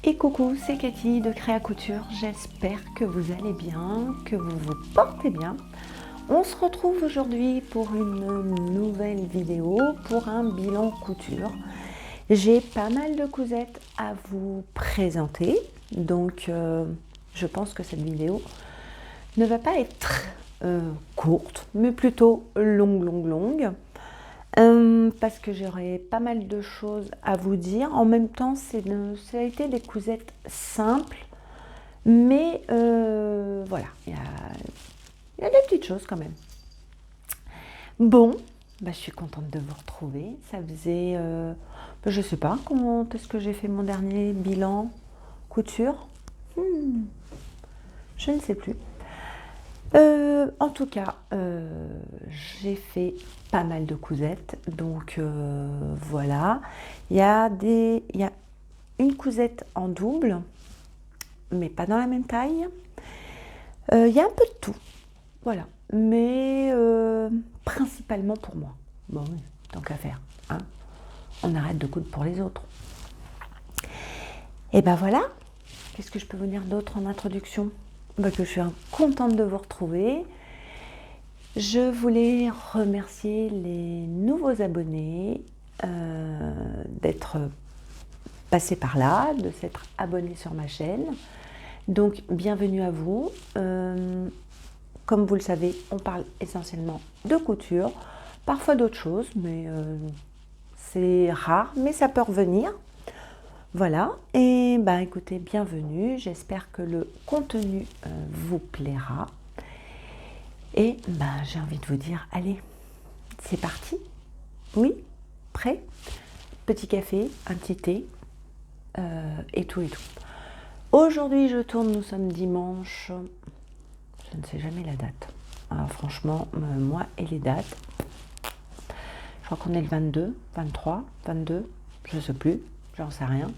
Et coucou, c'est Cathy de Créa Couture. J'espère que vous allez bien, que vous vous portez bien. On se retrouve aujourd'hui pour une nouvelle vidéo, pour un bilan couture. J'ai pas mal de cousettes à vous présenter, donc je pense que cette vidéo ne va pas être courte, mais plutôt longue. Parce que j'aurai pas mal de choses à vous dire. En même temps, ça a été des cousettes simples, mais voilà, il y a des petites choses quand même. Bon, bah, je suis contente de vous retrouver. Ça faisait, je sais pas, comment est-ce que j'ai fait mon dernier bilan couture. Je ne sais plus. En tout cas, j'ai fait pas mal de cousettes, donc voilà. Il y a une cousette en double, mais pas dans la même taille. Il y a un peu de tout, voilà. Mais principalement pour moi. Bon, oui, tant qu'à faire, hein. On arrête de coudre pour les autres. Et ben voilà. Qu'est-ce que je peux vous dire d'autre en introduction? Que je suis contente de vous retrouver. Je voulais remercier les nouveaux abonnés d'être passés par là, de s'être abonnés sur ma chaîne. Donc, bienvenue à vous. Comme vous le savez, on parle essentiellement de couture, parfois d'autres choses, mais c'est rare, mais ça peut revenir. Voilà, et bah écoutez, bienvenue, j'espère que le contenu vous plaira. Et bah, j'ai envie de vous dire, allez, c'est parti. Oui, prêt? Petit café, un petit thé, et tout. Aujourd'hui, je tourne, nous sommes dimanche, je ne sais jamais la date. Alors franchement, moi et les dates, je crois qu'on est le 22, 23, 22, je ne sais plus, j'en sais rien,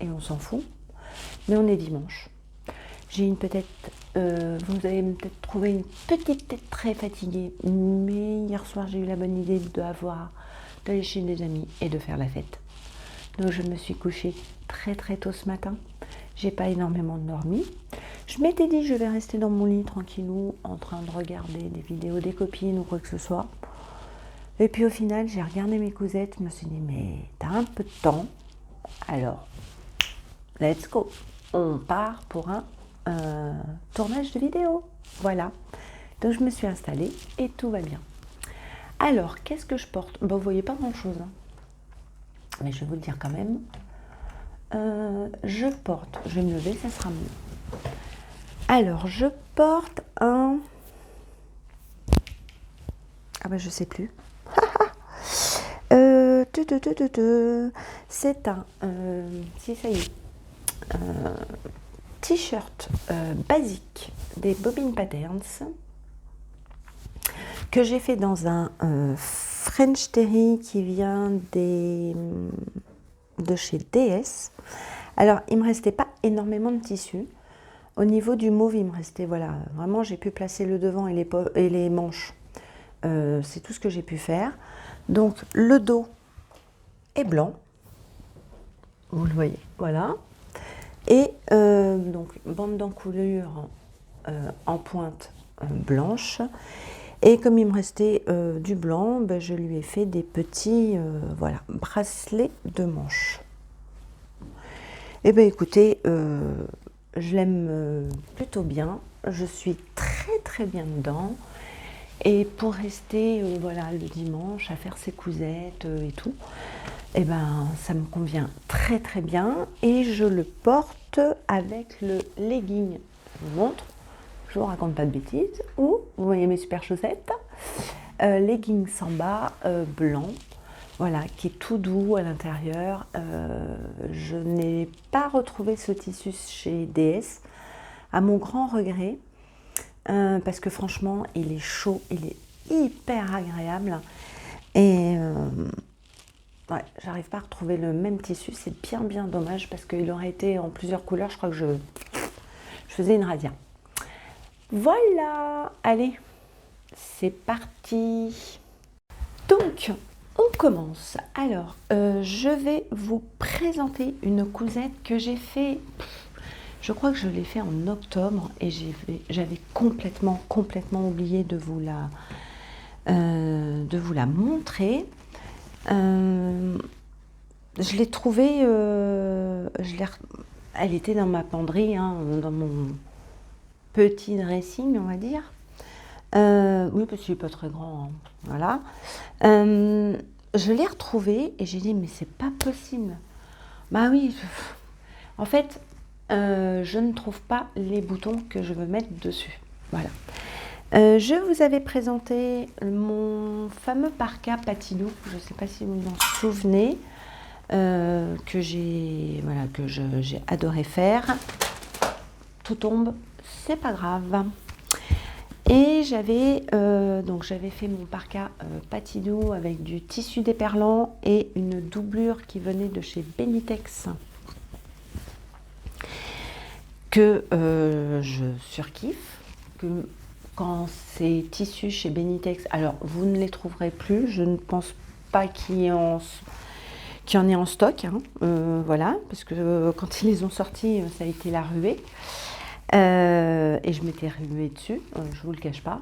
et on s'en fout. Mais on est dimanche. J'ai vous allez peut-être trouver une petite tête très fatiguée, mais hier soir j'ai eu la bonne idée d'aller chez des amis et de faire la fête. Donc je me suis couchée très tôt ce matin. J'ai pas énormément dormi. Je m'étais dit je vais rester dans mon lit tranquillou en train de regarder des vidéos des copines ou quoi que ce soit. Et puis au final j'ai regardé mes cousettes, je me suis dit mais t'as un peu de temps, alors let's go. On part pour un tournage de vidéo. Voilà. Donc je me suis installée et tout va bien. Alors, qu'est-ce que je porte? Vous voyez pas grand-chose, hein. Mais je vais vous le dire quand même. Je vais me lever, ça sera mieux. Alors, je porte un... Ah ben, je sais plus. C'est un... si, ça y est. T-shirt basique des Bobbin Patterns que j'ai fait dans un French Terry qui vient de chez DS. Alors il me restait pas énormément de tissu. Au niveau du mauve il me restait, voilà, vraiment j'ai pu placer le devant et les manches. C'est tout ce que j'ai pu faire. Donc le dos est blanc, vous le voyez, voilà. Et donc bande d'encoulure en pointe blanche. Et comme il me restait du blanc, ben, je lui ai fait des petits voilà, bracelets de manches. Et bien écoutez, je l'aime plutôt bien. Je suis très bien dedans. Et pour rester voilà, le dimanche à faire ses cousettes et tout, et ben ça me convient très bien. Et je le porte avec le legging, je vous montre, je vous raconte pas de bêtises, ou vous voyez mes super chaussettes, legging samba blanc, voilà, qui est tout doux à l'intérieur. Je n'ai pas retrouvé ce tissu chez DS, à mon grand regret. Parce que franchement il est chaud, il est hyper agréable et ouais, j'arrive pas à retrouver le même tissu, c'est bien dommage parce qu'il aurait été en plusieurs couleurs, je crois que je faisais une radia. Voilà, allez, c'est parti. Donc On commence. Alors, je vais vous présenter une cousette que j'ai fait, je crois que je l'ai fait en octobre et j'avais complètement oublié de vous la montrer. Je l'ai trouvée, elle était dans ma penderie, hein, dans mon petit dressing, on va dire. Oui, parce qu'il n'est pas très grand, hein, voilà. Je l'ai retrouvée et j'ai dit, mais c'est pas possible. Bah oui, en fait, je ne trouve pas les boutons que je veux mettre dessus. Voilà. Je vous avais présenté mon fameux parka Patilou, je ne sais pas si vous vous en souvenez, que j'ai adoré faire. Tout tombe, c'est pas grave. Et j'avais fait mon parka Patilou avec du tissu déperlant et une doublure qui venait de chez Benitex, que je surkiffe. Quand c'est tissu chez Benitex, alors vous ne les trouverez plus, je ne pense pas qu'il y en ait en stock, hein, voilà, parce que quand ils les ont sortis, ça a été la ruée. Et je m'étais ruée dessus, je vous le cache pas.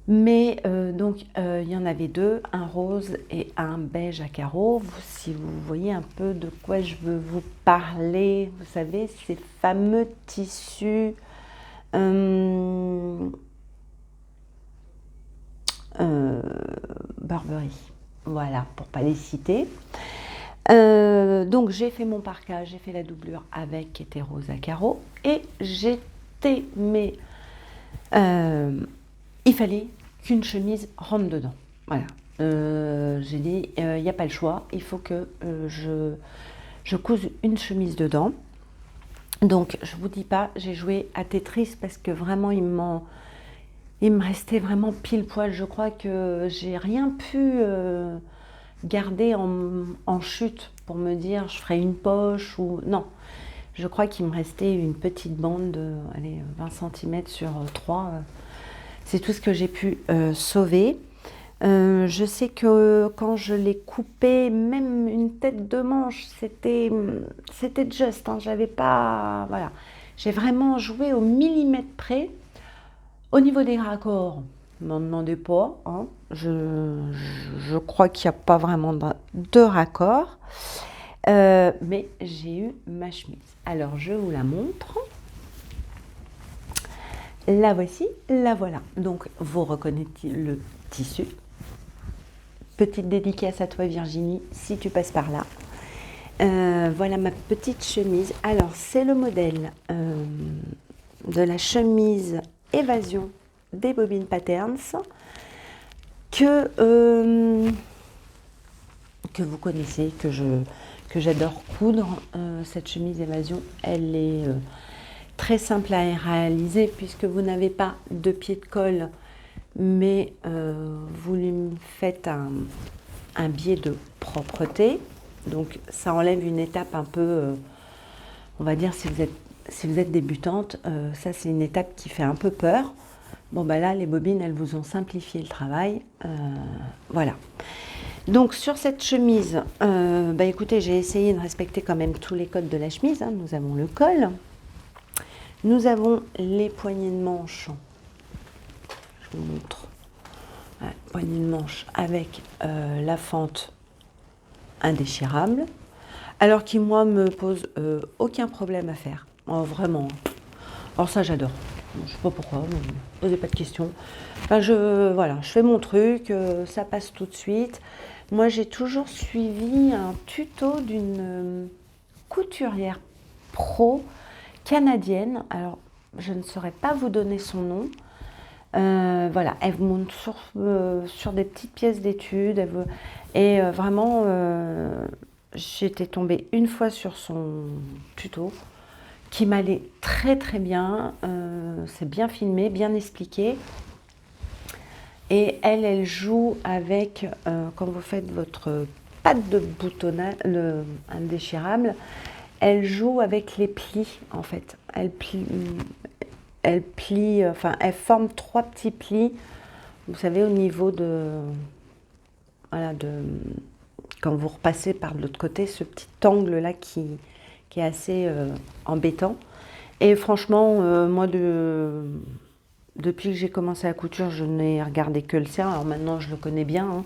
Mais il y en avait deux, un rose et un beige à carreaux. Si vous voyez un peu de quoi je veux vous parler, vous savez, ces fameux tissus Burberry, voilà, pour pas les citer. Donc j'ai fait mon parka, j'ai fait la doublure avec qui était rose à carreaux et il fallait qu'une chemise rentre dedans. Voilà. J'ai dit, il n'y a pas le choix, il faut que je couse une chemise dedans. Donc je vous dis pas, j'ai joué à Tetris parce que vraiment il me restait vraiment pile poil. Je crois que j'ai rien pu garder en chute pour me dire je ferai une poche ou non. Je crois qu'il me restait une petite bande de 20 cm sur 3. C'est tout ce que j'ai pu sauver. Je sais que quand je l'ai coupé, même une tête de manche, c'était juste. Hein, j'avais pas, voilà. J'ai vraiment joué au millimètre près. Au niveau des raccords, n'en demandez pas. Hein. Je crois qu'il n'y a pas vraiment de raccord. Mais j'ai eu ma chemise. Alors, je vous la montre. La voici, la voilà. Donc, vous reconnaissez le tissu. Petite dédicace à toi, Virginie, si tu passes par là. Voilà ma petite chemise. Alors, c'est le modèle de la chemise Évasion des Bobines Patterns que vous connaissez, que j'adore coudre. Cette chemise Évasion, elle est très simple à réaliser puisque vous n'avez pas de pied de colle, mais vous lui faites un biais de propreté. Donc ça enlève une étape un peu, on va dire, si vous êtes débutante, ça c'est une étape qui fait un peu peur. Bon bah là, les bobines, elles vous ont simplifié le travail. Voilà. Donc sur cette chemise, écoutez, j'ai essayé de respecter quand même tous les codes de la chemise. Hein. Nous avons le col, nous avons les poignées de manche. Je vous montre. Ouais, poignée de manche avec la fente indéchirable. Alors qui, moi, me pose aucun problème à faire. Oh, vraiment. Alors ça, j'adore. Je ne sais pas pourquoi, ne me posez pas de questions. Enfin, je fais mon truc, ça passe tout de suite. Moi, j'ai toujours suivi un tuto d'une couturière pro canadienne. Alors, je ne saurais pas vous donner son nom. Voilà, elle vous montre sur des petites pièces d'études. Et vraiment, j'étais tombée une fois sur son tuto qui m'allait très très bien. C'est bien filmé, bien expliqué. Et elle joue avec, quand vous faites votre patte de boutonnage indéchirable, elle joue avec les plis en fait. Elle forme 3 petits plis, vous savez, au niveau de Voilà, quand vous repassez par l'autre côté, ce petit angle là qui est assez embêtant. Et franchement, moi, depuis que j'ai commencé la couture, je n'ai regardé que le sien. Alors maintenant, je le connais bien, hein.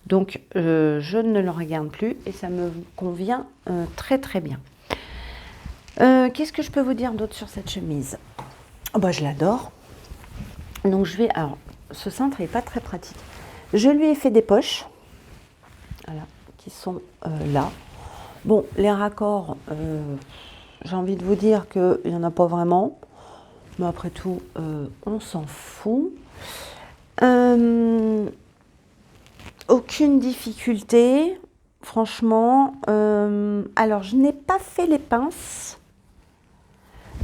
Donc, je ne le regarde plus et ça me convient très très bien. Qu'est-ce que je peux vous dire d'autre sur cette chemise? Oh, bah, je l'adore. Donc, alors, ce cintre n'est pas très pratique. Je lui ai fait des poches, voilà, qui sont là. Bon, les raccords, j'ai envie de vous dire qu'il n'y en a pas vraiment. Mais après tout, on s'en fout. Aucune difficulté, franchement. Alors, je n'ai pas fait les pinces.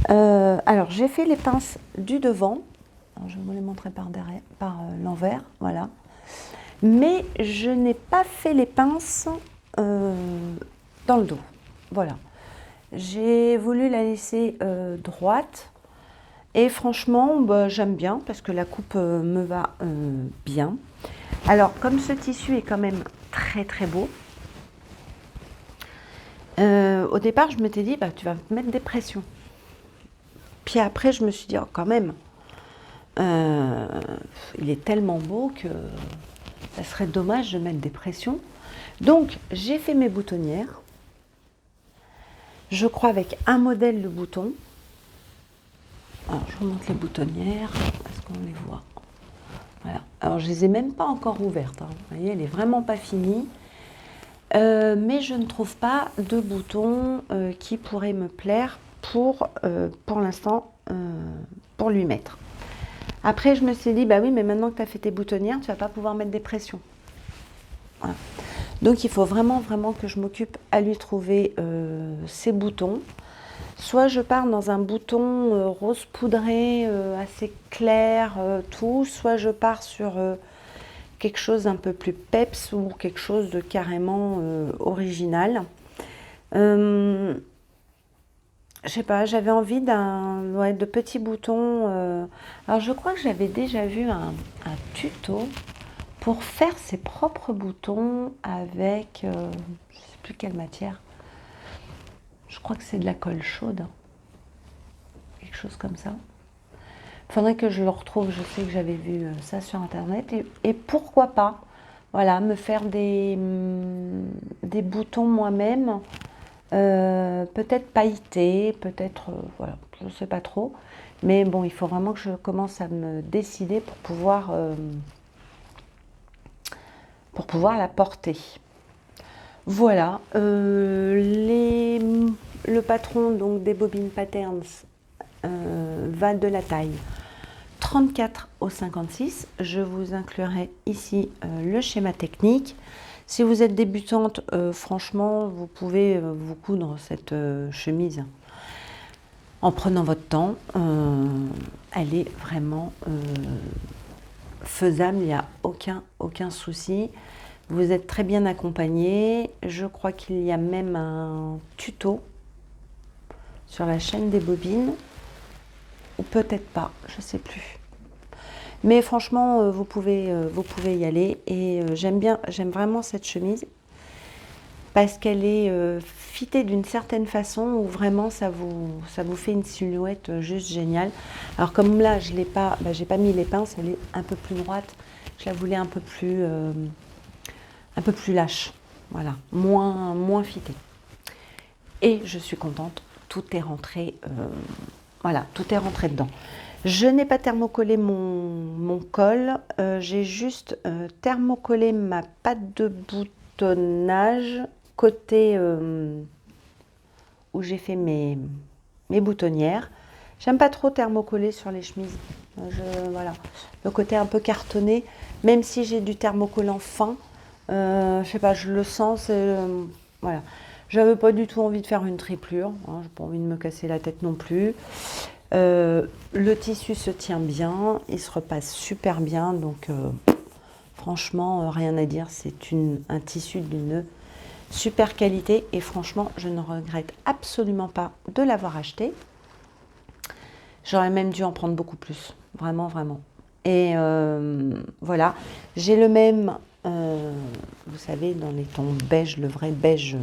Alors, j'ai fait les pinces du devant. Alors, je vais vous les montrer par derrière, par l'envers, voilà. Mais je n'ai pas fait les pinces dans le dos. Voilà. J'ai voulu la laisser droite. Et franchement, bah, j'aime bien parce que la coupe me va bien. Alors, comme ce tissu est quand même très très beau, au départ, je m'étais dit, bah, tu vas mettre des pressions. Puis après, je me suis dit, oh, quand même, il est tellement beau que ça serait dommage de mettre des pressions. Donc, j'ai fait mes boutonnières. Je crois avec un modèle de bouton. Alors, je vous montre les boutonnières, parce qu'on les voit. Voilà. Alors, je les ai même pas encore ouvertes, hein. Vous voyez, elle n'est vraiment pas finie. Mais je ne trouve pas de bouton qui pourrait me plaire pour l'instant, pour lui mettre. Après, je me suis dit, bah oui, mais maintenant que tu as fait tes boutonnières, tu vas pas pouvoir mettre des pressions. Voilà. Donc, il faut vraiment, vraiment que je m'occupe à lui trouver ses boutons. Soit je pars dans un bouton rose poudré, assez clair, tout. Soit je pars sur quelque chose d'un peu plus peps ou quelque chose de carrément original. Je sais pas, j'avais envie de petits boutons. Alors je crois que j'avais déjà vu un tuto pour faire ses propres boutons avec, je ne sais plus quelle matière. Je crois que c'est de la colle chaude, quelque chose comme ça. Il faudrait que je le retrouve, je sais que j'avais vu ça sur internet. Et pourquoi pas, voilà, me faire des boutons moi-même, peut-être pailletés, peut-être, voilà, je ne sais pas trop. Mais bon, il faut vraiment que je commence à me décider pour pouvoir la porter. Voilà, le patron donc des Bobine Patterns va de la taille 34 au 56. Je vous inclurai ici le schéma technique. Si vous êtes débutante, franchement, vous pouvez vous coudre cette chemise en prenant votre temps. Elle est vraiment faisable, il n'y a aucun souci. Vous êtes très bien accompagné. Je crois qu'il y a même un tuto sur la chaîne des bobines. Ou peut-être pas, je ne sais plus. Mais franchement, vous pouvez y aller. Et j'aime vraiment cette chemise parce qu'elle est fitée d'une certaine façon où vraiment ça vous fait une silhouette juste géniale. Alors comme là, je l'ai pas, j'ai pas mis les pinces, elle est un peu plus droite. Je la voulais un peu plus lâche, voilà, moins fitée. Et je suis contente, tout est rentré, voilà, tout est rentré dedans. Je n'ai pas thermocollé mon col, j'ai juste thermocollé ma patte de boutonnage côté où j'ai fait mes boutonnières. J'aime pas trop thermocoller sur les chemises. Voilà, le côté un peu cartonné, même si j'ai du thermocollant fin, je sais pas, je le sens, voilà. J'avais pas du tout envie de faire une triplure, hein, j'ai pas envie de me casser la tête non plus. Le tissu se tient bien, il se repasse super bien, donc franchement, rien à dire. C'est un tissu d'une super qualité et franchement, je ne regrette absolument pas de l'avoir acheté. J'aurais même dû en prendre beaucoup plus, vraiment, vraiment. Et voilà, j'ai le même vous savez, dans les tons beige, le vrai beige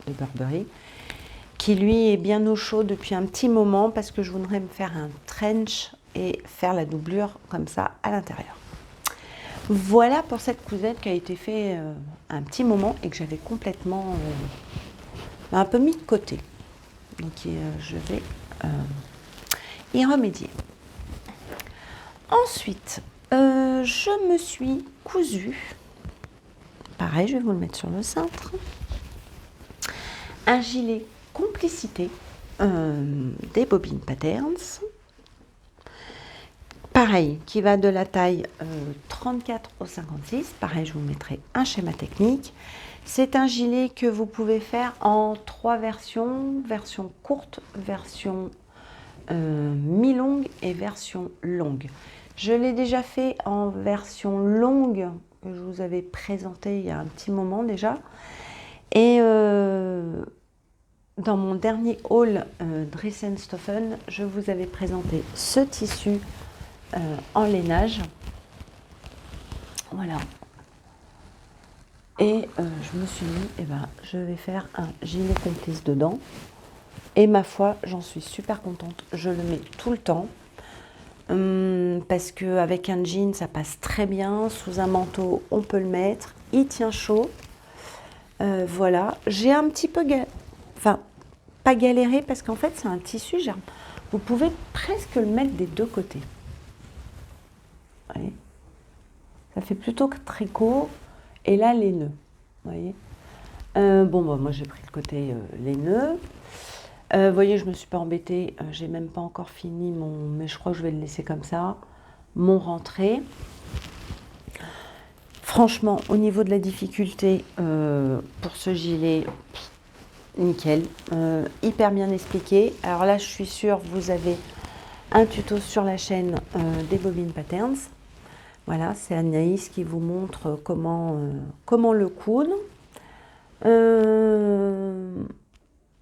de Burberry, qui lui est bien au chaud depuis un petit moment parce que je voudrais me faire un trench et faire la doublure comme ça à l'intérieur. Voilà pour cette cousette qui a été fait un petit moment et que j'avais complètement un peu mis de côté. Donc je vais y remédier. Ensuite, je me suis cousu, pareil, je vais vous le mettre sur le cintre, un gilet complicité des Bobbin Patterns. Pareil, qui va de la taille 34 au 56. Pareil, je vous mettrai un schéma technique. C'est un gilet que vous pouvez faire en 3 versions. Version courte, version mi-longue et version longue. Je l'ai déjà fait en version longue, que je vous avais présenté il y a un petit moment déjà. Et dans mon dernier haul Dressenstoffen, je vous avais présenté ce tissu en lainage. Voilà. Et je me suis dit, je vais faire un gilet complice dedans. Et ma foi, j'en suis super contente. Je le mets tout le temps. Parce qu'avec un jean, ça passe très bien. Sous un manteau, on peut le mettre. Il tient chaud. Voilà. J'ai un petit peu pas galéré parce qu'en fait, c'est un tissu. Vous pouvez presque le mettre des deux côtés. Voyez, ça fait plutôt que tricot et là les nœuds, voyez. Moi j'ai pris le côté les nœuds. Vous voyez, je me suis pas embêtée, j'ai même pas encore fini mais je crois que je vais le laisser comme ça, mon rentré. Franchement, au niveau de la difficulté pour ce gilet, nickel, hyper bien expliqué. Alors là, je suis sûre, vous avez un tuto sur la chaîne des Bobbin Patterns. Voilà, c'est Anaïs qui vous montre comment le coudre.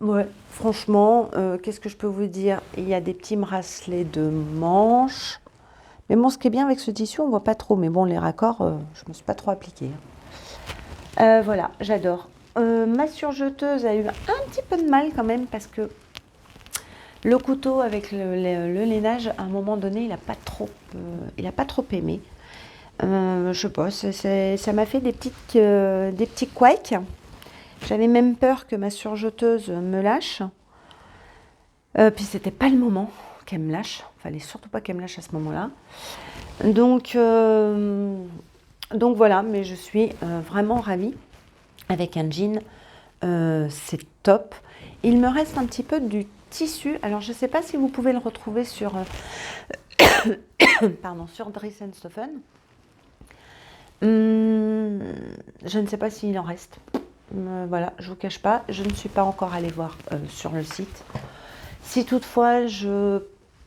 Ouais, franchement, qu'est-ce que je peux vous dire? Il y a des petits bracelets de manches. Mais bon, ce qui est bien avec ce tissu, on ne voit pas trop. Mais bon, les raccords, je ne me suis pas trop appliquée. Voilà, j'adore. Ma surjeteuse a eu un petit peu de mal quand même parce que le couteau avec le lainage, à un moment donné, il n'a pas trop aimé. Je sais pas, ça m'a fait des petits couacs. J'avais même peur que ma surjeteuse me lâche. Puis c'était pas le moment qu'elle me lâche. Fallait surtout pas qu'elle me lâche à ce moment-là. Donc voilà, mais je suis vraiment ravie avec un jean. C'est top. Il me reste un petit peu du tissu. Alors je sais pas si vous pouvez le retrouver sur sur Dressenstoffen. Je ne sais pas s'il en reste. Voilà, je vous cache pas, je ne suis pas encore allée voir sur le site. Si toutefois je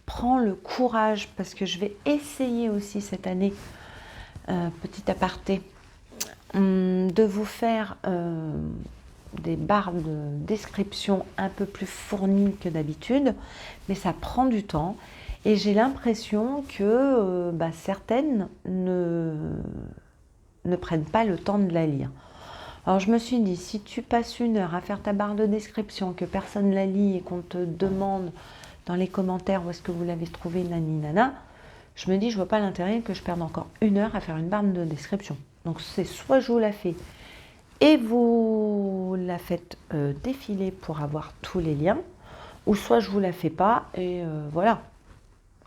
prends le courage, parce que je vais essayer aussi cette année, petit aparté, de vous faire des barres de description un peu plus fournies que d'habitude, mais ça prend du temps et j'ai l'impression que certaines ne prennent pas le temps de la lire. Alors je me suis dit, si tu passes 1 heure à faire ta barre de description, que personne la lit et qu'on te demande dans les commentaires où est-ce que vous l'avez trouvé, nani nana, je me dis, je vois pas l'intérêt que je perde encore 1 heure à faire une barre de description. Donc c'est soit je vous la fais et vous la faites défiler pour avoir tous les liens, ou soit je vous la fais pas et voilà.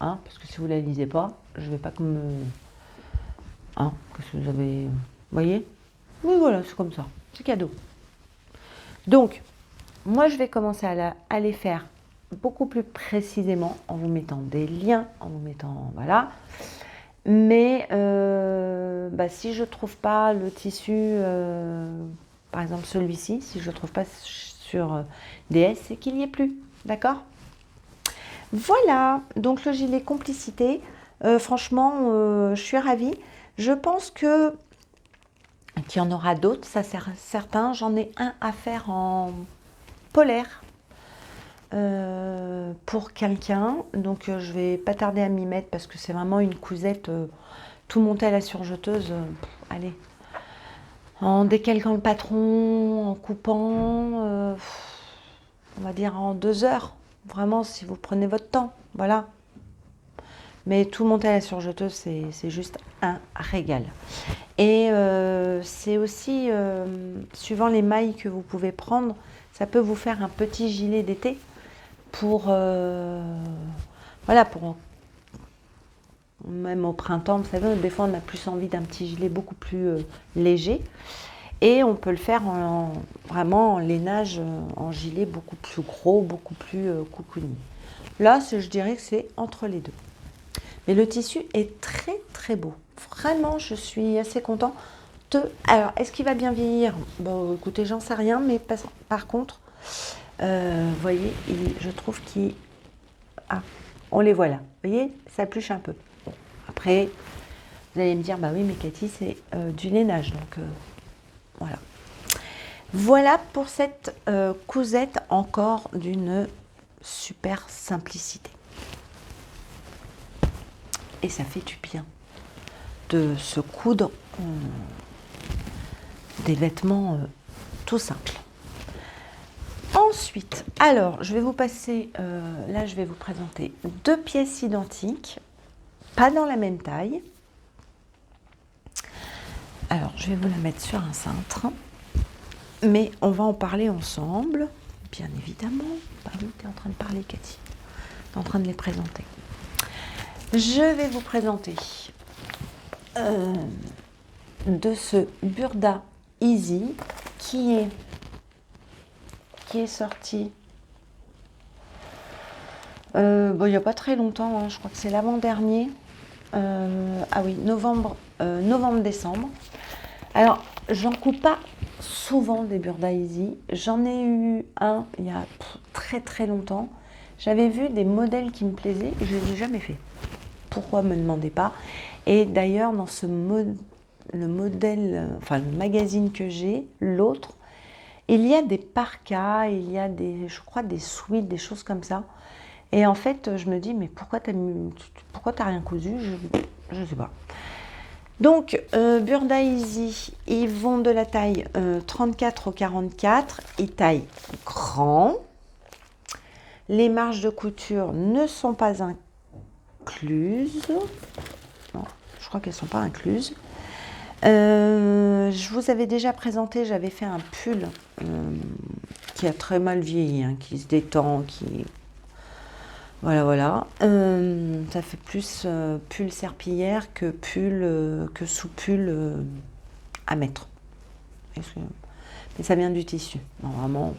Hein, parce que si vous la lisez pas, je vais pas que vous avez... Vous voyez? Oui, voilà, c'est comme ça. C'est cadeau. Donc, moi, je vais commencer à les faire beaucoup plus précisément en vous mettant des liens, en vous mettant... Voilà. Mais si je ne trouve pas le tissu, par exemple celui-ci, si je ne le trouve pas sur DS, c'est qu'il n'y est plus. D'accord? Voilà. Donc, le gilet complicité. Franchement, je suis ravie. Je pense qu'il y en aura d'autres, ça c'est certain. J'en ai un à faire en polaire pour quelqu'un. Donc je vais pas tarder à m'y mettre parce que c'est vraiment une cousette tout monter à la surjeteuse, allez, en décalquant le patron, en coupant, on va dire en 2 heures, vraiment si vous prenez votre temps, voilà. Mais tout monter à la surjeteuse, c'est juste un régal. Et c'est aussi, suivant les mailles que vous pouvez prendre, ça peut vous faire un petit gilet d'été pour, voilà, pour même au printemps, vous savez, des fois on a plus envie d'un petit gilet beaucoup plus léger. Et on peut le faire vraiment en lainage, en gilet beaucoup plus gros, beaucoup plus cocooning. Là, je dirais que c'est entre les deux. Mais le tissu est très très beau. Vraiment, je suis assez contente. Alors, est-ce qu'il va bien vieillir? Bon, écoutez, j'en sais rien, mais par contre, vous voyez, je trouve qu'il... Ah, on les voit là. Vous voyez, ça pluche un peu. Bon, après, vous allez me dire, bah oui, mais Cathy, c'est du lainage, donc voilà. Voilà pour cette cousette encore d'une super simplicité. Et ça fait du bien de se coudre des vêtements tout simples. Ensuite, alors, je vais vous passer, là je vais vous présenter 2 pièces identiques, pas dans la même taille. Alors, je vais vous la mettre sur un cintre, mais on va en parler ensemble, bien évidemment. Bah oui, tu es en train de parler, Cathy. Tu es en train de les présenter. Je vais vous présenter de ce Burda Easy qui est sorti il n'y a pas très longtemps, hein, je crois que c'est l'avant-dernier. Ah oui, novembre-décembre. Alors, j'en coupe pas souvent des Burda Easy. J'en ai eu un il y a très très longtemps. J'avais vu des modèles qui me plaisaient et je ne les ai jamais fait. Pourquoi, me demandez pas. Et d'ailleurs, dans le modèle, enfin le magazine que j'ai, l'autre, il y a des parkas, il y a je crois des sweats, des choses comme ça. Et en fait, je me dis, mais pourquoi t'as rien cousu? Je ne sais pas. Donc, Burda Easy, ils vont de la taille 34 au 44. Ils taillent grand. Les marges de couture ne sont pas incluses. Non, je crois qu'elles ne sont pas incluses. Je vous avais déjà présenté, j'avais fait un pull qui a très mal vieilli, hein, qui se détend, qui... Voilà. Ça fait plus pull serpillière que sous-pull à mettre. Mais ça vient du tissu. Non, vraiment.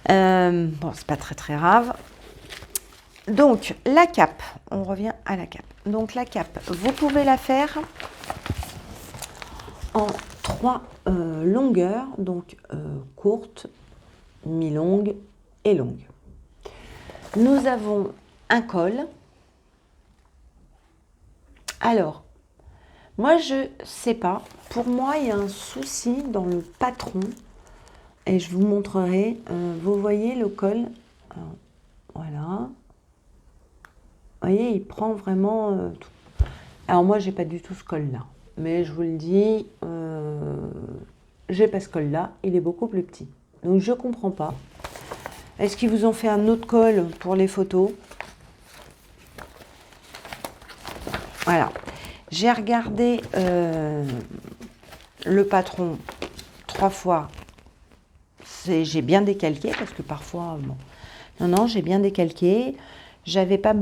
Bon, c'est pas très très grave. Donc, la cape. On revient à la cape. Donc, la cape, vous pouvez la faire en 3 longueurs. Donc, courte, mi-longue et longue. Nous avons un col. Alors, moi, je sais pas. Pour moi, il y a un souci dans le patron. Et je vous montrerai. Vous voyez le col. Alors, voilà. Vous voyez, il prend vraiment tout. Alors, moi, j'ai pas du tout ce col-là. Mais je vous le dis, j'ai pas ce col-là. Il est beaucoup plus petit. Donc, je comprends pas. Est-ce qu'ils vous ont fait un autre col pour les photos? Voilà. J'ai regardé le patron 3 fois. J'ai bien décalqué parce que parfois... Bon. Non, j'ai bien décalqué. C'était pas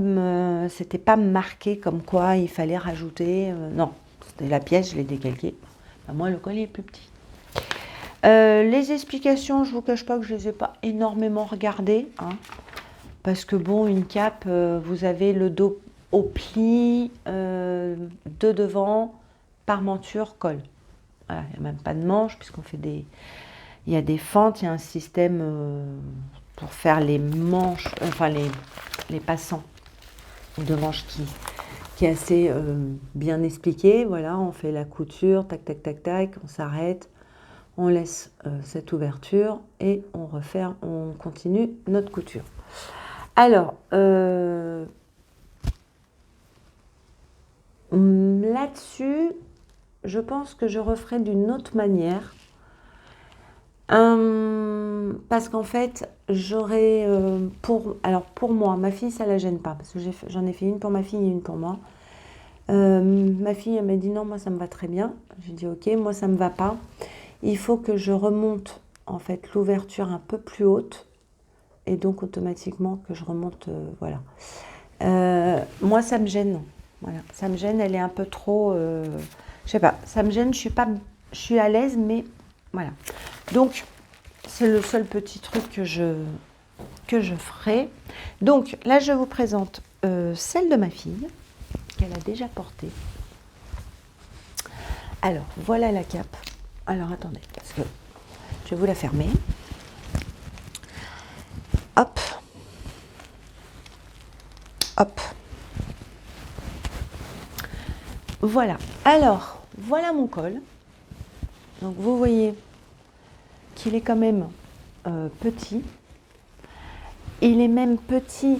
marqué comme quoi il fallait rajouter... non, c'était la pièce, je l'ai décalquée. Ben, moi, le col est plus petit. Les explications, je ne vous cache pas que je ne les ai pas énormément regardées, hein, parce que bon, une cape, vous avez le dos au pli, de devant, parmenture, col. Voilà, il n'y a même pas de manche, puisqu'on fait il y a des fentes, il y a un système pour faire les manches, enfin les passants de manches qui est assez bien expliqué. Voilà, on fait la couture, tac, tac, tac, tac, on s'arrête. On laisse cette ouverture et on continue notre couture. Alors, Là-dessus, je pense que je referai d'une autre manière. Parce qu'en fait, j'aurais alors pour moi, ma fille, ça la gêne pas, parce que j'en ai fait une pour ma fille et une pour moi. Ma fille, elle m'a dit non, moi ça me va très bien. J'ai dit ok, moi ça me va pas. Il faut que je remonte en fait l'ouverture un peu plus haute et donc automatiquement que je remonte, voilà. Moi ça me gêne, voilà, ça me gêne, elle est un peu trop, je sais pas, ça me gêne, je suis à l'aise, mais voilà. Donc c'est le seul petit truc que je ferai. Donc là je vous présente celle de ma fille qu'elle a déjà portée. Alors voilà la cape. Alors attendez, parce que je vais vous la fermer. Hop. Hop. Voilà. Alors, voilà mon col. Donc vous voyez qu'il est quand même petit. Il est même petit.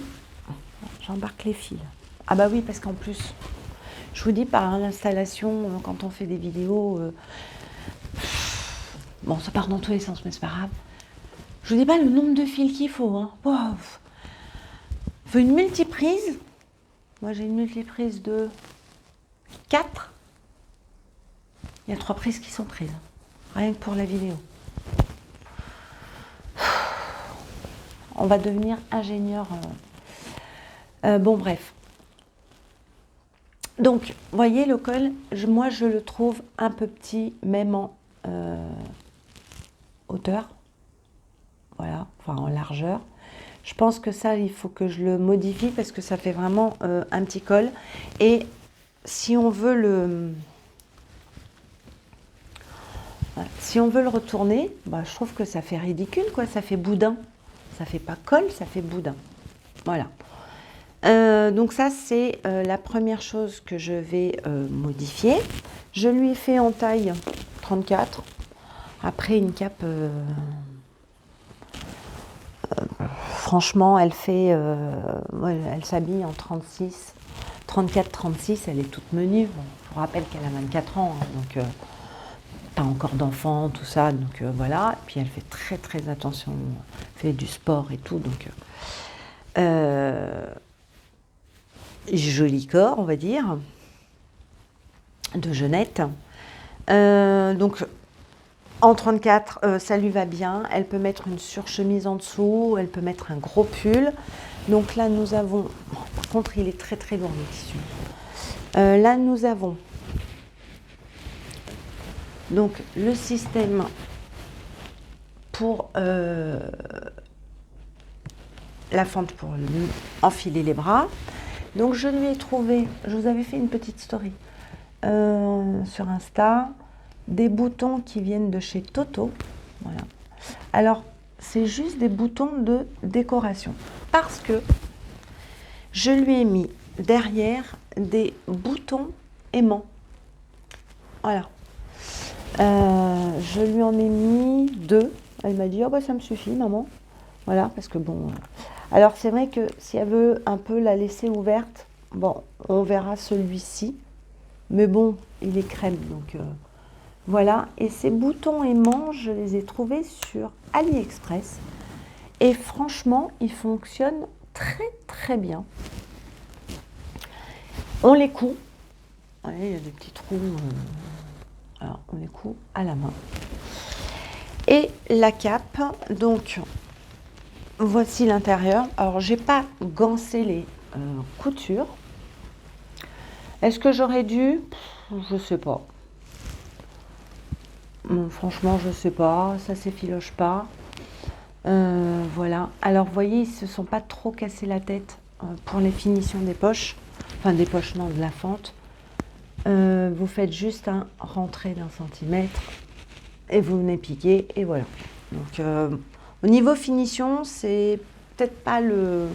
J'embarque les fils. Ah bah oui, parce qu'en plus, je vous dis par l'installation, quand on fait des vidéos, bon, ça part dans tous les sens, mais c'est pas grave. Je vous dis pas le nombre de fils qu'il faut. Hein. Wow. Il faut une multiprise. Moi, j'ai une multiprise de 4. Il y a 3 prises qui sont prises. Rien que pour la vidéo. On va devenir ingénieur. Bon, bref. Donc, vous voyez, le col, moi, je le trouve un peu petit, même en hauteur. Voilà, enfin en largeur. Je pense que ça, il faut que je le modifie parce que ça fait vraiment un petit col. Et si on veut le retourner, bah, je trouve que ça fait ridicule, quoi. Ça fait boudin. Ça fait pas col, ça fait boudin. Voilà. Donc ça, c'est la première chose que je vais modifier. Je lui ai fait en taille 34. Après, une cape, franchement, elle s'habille en 36. 34-36, elle est toute menue. Bon, je vous rappelle qu'elle a 24 ans, hein, donc pas encore d'enfant, tout ça, donc voilà. Et puis elle fait très très attention, elle fait du sport et tout, donc joli corps, on va dire, de jeunette. Donc en 34, ça lui va bien. Elle peut mettre une surchemise en dessous, elle peut mettre un gros pull. Donc là, nous avons... Bon, par contre, il est très très lourd le tissu. Là, nous avons donc le système pour la fente pour lui enfiler les bras. Donc je lui ai trouvé, je vous avais fait une petite story sur Insta, des boutons qui viennent de chez Toto. Voilà. Alors, c'est juste des boutons de décoration. Parce que je lui ai mis derrière des boutons aimants. Voilà. Je lui en ai mis 2. Elle m'a dit, oh bah ça me suffit, maman. Voilà, parce que bon... Alors, c'est vrai que si elle veut un peu la laisser ouverte, bon, on verra celui-ci. Mais bon, il est crème, donc... voilà, et ces boutons aimants, je les ai trouvés sur AliExpress. Et franchement, ils fonctionnent très très bien. On les coud. Vous voyez, il y a des petits trous. Alors, on les coud à la main. Et la cape, donc, voici l'intérieur. Alors, j'ai pas gancé les coutures. Est-ce que j'aurais dû? Je sais pas. Franchement, je sais pas, ça s'effiloche pas. Voilà. Alors, vous voyez, ils se sont pas trop cassés la tête pour les finitions des poches. Enfin, des poches, non, de la fente. Vous faites juste un rentré d'1 centimètre et vous venez piquer et voilà. Donc, au niveau finition, c'est peut-être pas le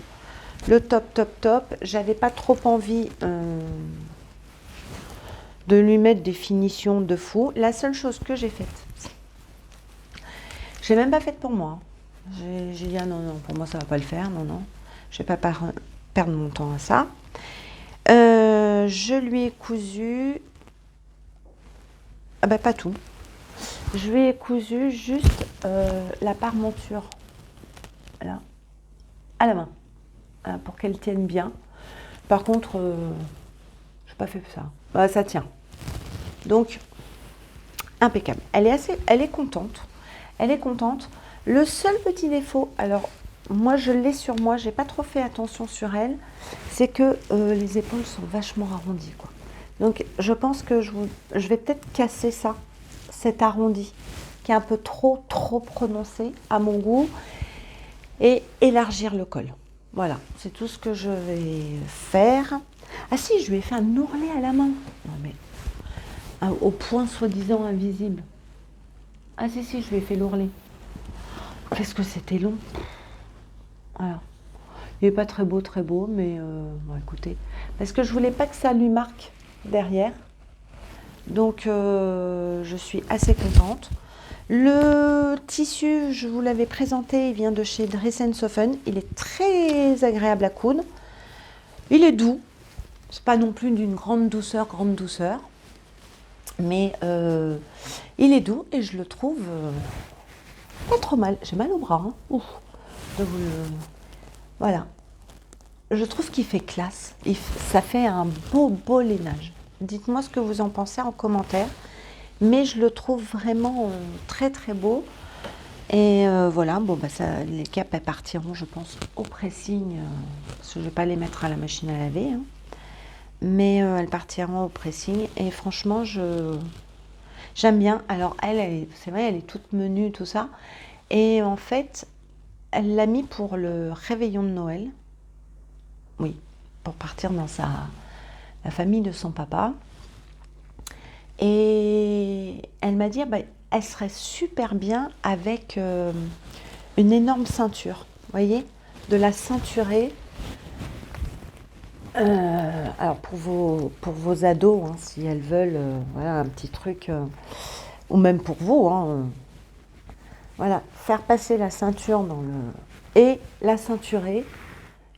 top. J'avais pas trop envie de lui mettre des finitions de fou. La seule chose que j'ai faite, j'ai même pas faite pour moi. J'ai dit, ah non, non, pour moi, ça va pas le faire. Non, non, je vais pas perdre mon temps à ça. Je lui ai cousu, ah bah pas tout, je lui ai cousu juste la parmenture, là, à la main, voilà, pour qu'elle tienne bien. Par contre, je n'ai pas fait ça, bah, ça tient. Donc, impeccable. Elle est contente. Elle est contente. Le seul petit défaut, alors moi je l'ai sur moi, j'ai pas trop fait attention sur elle, c'est que les épaules sont vachement arrondies, quoi. Donc je pense que je vais peut-être casser ça, cet arrondi, qui est un peu trop prononcé à mon goût, et élargir le col. Voilà, c'est tout ce que je vais faire. Ah si, je lui ai fait un ourlet à la main. Non mais, au point soi-disant invisible. Ah si, je lui ai fait l'ourlet. Qu'est-ce que c'était long. Voilà. Il n'est pas très beau, mais bon, écoutez. Parce que je voulais pas que ça lui marque derrière. Donc, je suis assez contente. Le tissu, je vous l'avais présenté, il vient de chez Dress & Soften. Il est très agréable à coudre. Il est doux. C'est pas non plus d'une grande douceur. Mais il est doux et je le trouve pas trop mal. J'ai mal au bras. Hein. Ouf. Donc, voilà. Je trouve qu'il fait classe. Ça fait un beau lainage. Dites-moi ce que vous en pensez en commentaire. Mais je le trouve vraiment très beau. Et voilà, bon, bah ça, les capes elles partiront, je pense, au pressing. Parce que je ne vais pas les mettre à la machine à laver. Hein. Mais elles partiront au pressing. Et franchement, j'aime bien. Alors, c'est vrai, elle est toute menue, tout ça. Et en fait, elle l'a mis pour le réveillon de Noël. Oui, pour partir dans la famille de son papa. Et elle m'a dit, bah, elle serait super bien avec une énorme ceinture. Vous voyez, de la ceinturer. Alors pour vos ados, hein, si elles veulent, voilà, un petit truc, ou même pour vous, hein, voilà, faire passer la ceinture dans et la ceinturer.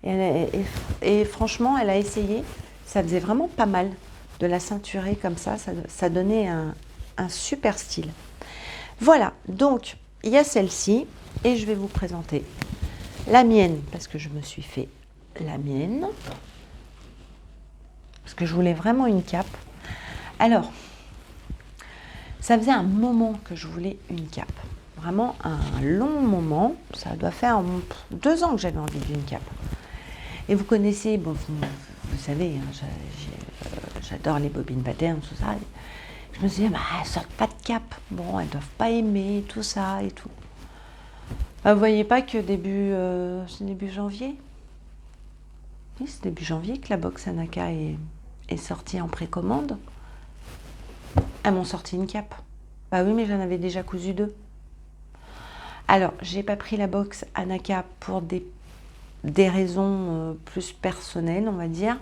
Et franchement, elle a essayé, ça faisait vraiment pas mal de la ceinturer comme ça donnait un super style. Voilà, donc il y a celle-ci et je vais vous présenter la mienne parce que je me suis fait la mienne. Parce que je voulais vraiment une cape. Alors, ça faisait un moment que je voulais une cape. Vraiment un long moment. Ça doit faire 2 ans que j'avais envie d'une cape. Et vous connaissez, bon, vous savez, hein, j'adore les bobines pattern, tout ça. Je me suis dit, bah, elles sortent pas de cap. Bon, elles doivent pas aimer tout ça et tout. Bah, vous voyez pas que c'est début janvier. Oui, c'est début janvier que la box Anaka est sortie en précommande. Elles m'ont sorti une cape. Bah oui, mais j'en avais déjà cousu 2. Alors, j'ai pas pris la box Anaka pour des raisons plus personnelles, on va dire.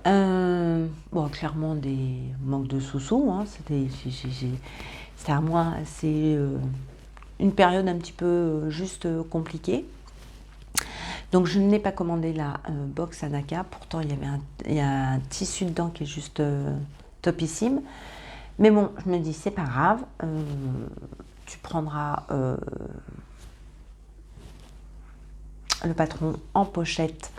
Bon, clairement des manques de sous-sous. Hein. C'était à moi, c'est une période un petit peu juste compliquée. Donc je n'ai pas commandé la box Anaka. Pourtant il y a un tissu dedans qui est juste topissime. Mais bon, je me dis c'est pas grave. Tu prendras le patron en pochette.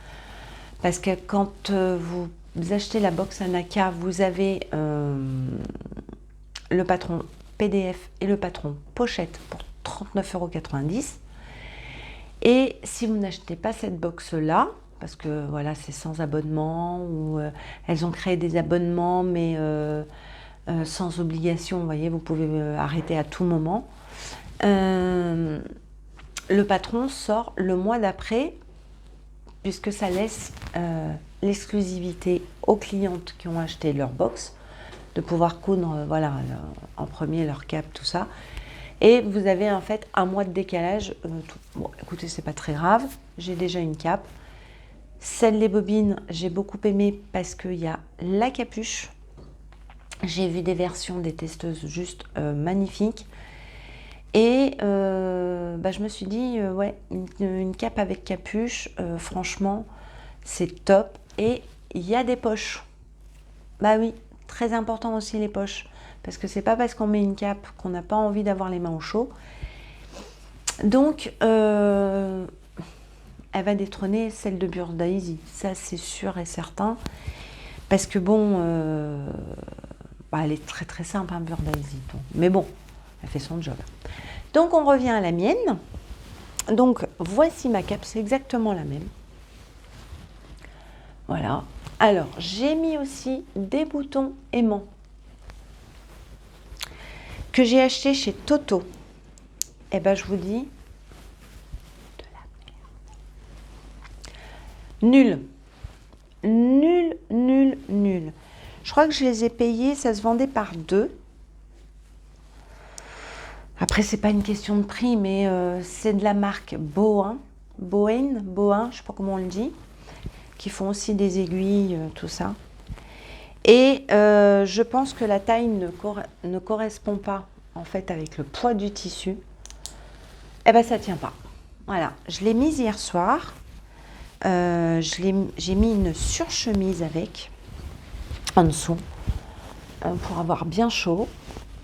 Parce que quand vous achetez la box Anaka, vous avez le patron PDF et le patron pochette pour 39,90 €. Et si vous n'achetez pas cette box-là, parce que voilà, c'est sans abonnement, ou elles ont créé des abonnements, mais sans obligation, vous voyez, vous pouvez arrêter à tout moment. Le patron sort le mois d'après, puisque ça laisse l'exclusivité aux clientes qui ont acheté leur box, de pouvoir coudre voilà, en premier leur cap, tout ça. Et vous avez en fait un mois de décalage. Bon, écoutez, c'est pas très grave. J'ai déjà une cape. Celle des bobines, j'ai beaucoup aimé parce qu'il y a la capuche. J'ai vu des versions des testeuses juste magnifiques. Et bah, je me suis dit, ouais, une cape avec capuche, franchement, c'est top. Et il y a des poches. Bah oui, très important aussi les poches. Parce que c'est pas parce qu'on met une cape qu'on n'a pas envie d'avoir les mains au chaud. Donc, elle va détrôner celle de Burr Daisy. Ça, c'est sûr et certain. Parce que bon, elle est très très simple, hein, Burr Daisy. Mais bon, elle fait son job. Donc, on revient à la mienne. Donc, voici ma cape. C'est exactement la même. Voilà. Alors, j'ai mis aussi des boutons aimants que j'ai acheté chez Toto. Eh ben, je vous dis, de la merde. Nul. Nul, nul, nul. Je crois que je les ai payés, ça se vendait par 2. Après, c'est pas une question de prix, mais c'est de la marque Bohin. Bohin, je sais pas comment on le dit. Qui font aussi des aiguilles, tout ça. Et je pense que la taille ne correspond pas en fait avec le poids du tissu. Eh ben ça tient pas. Voilà, je l'ai mise hier soir. J'ai mis une surchemise avec en dessous pour avoir bien chaud.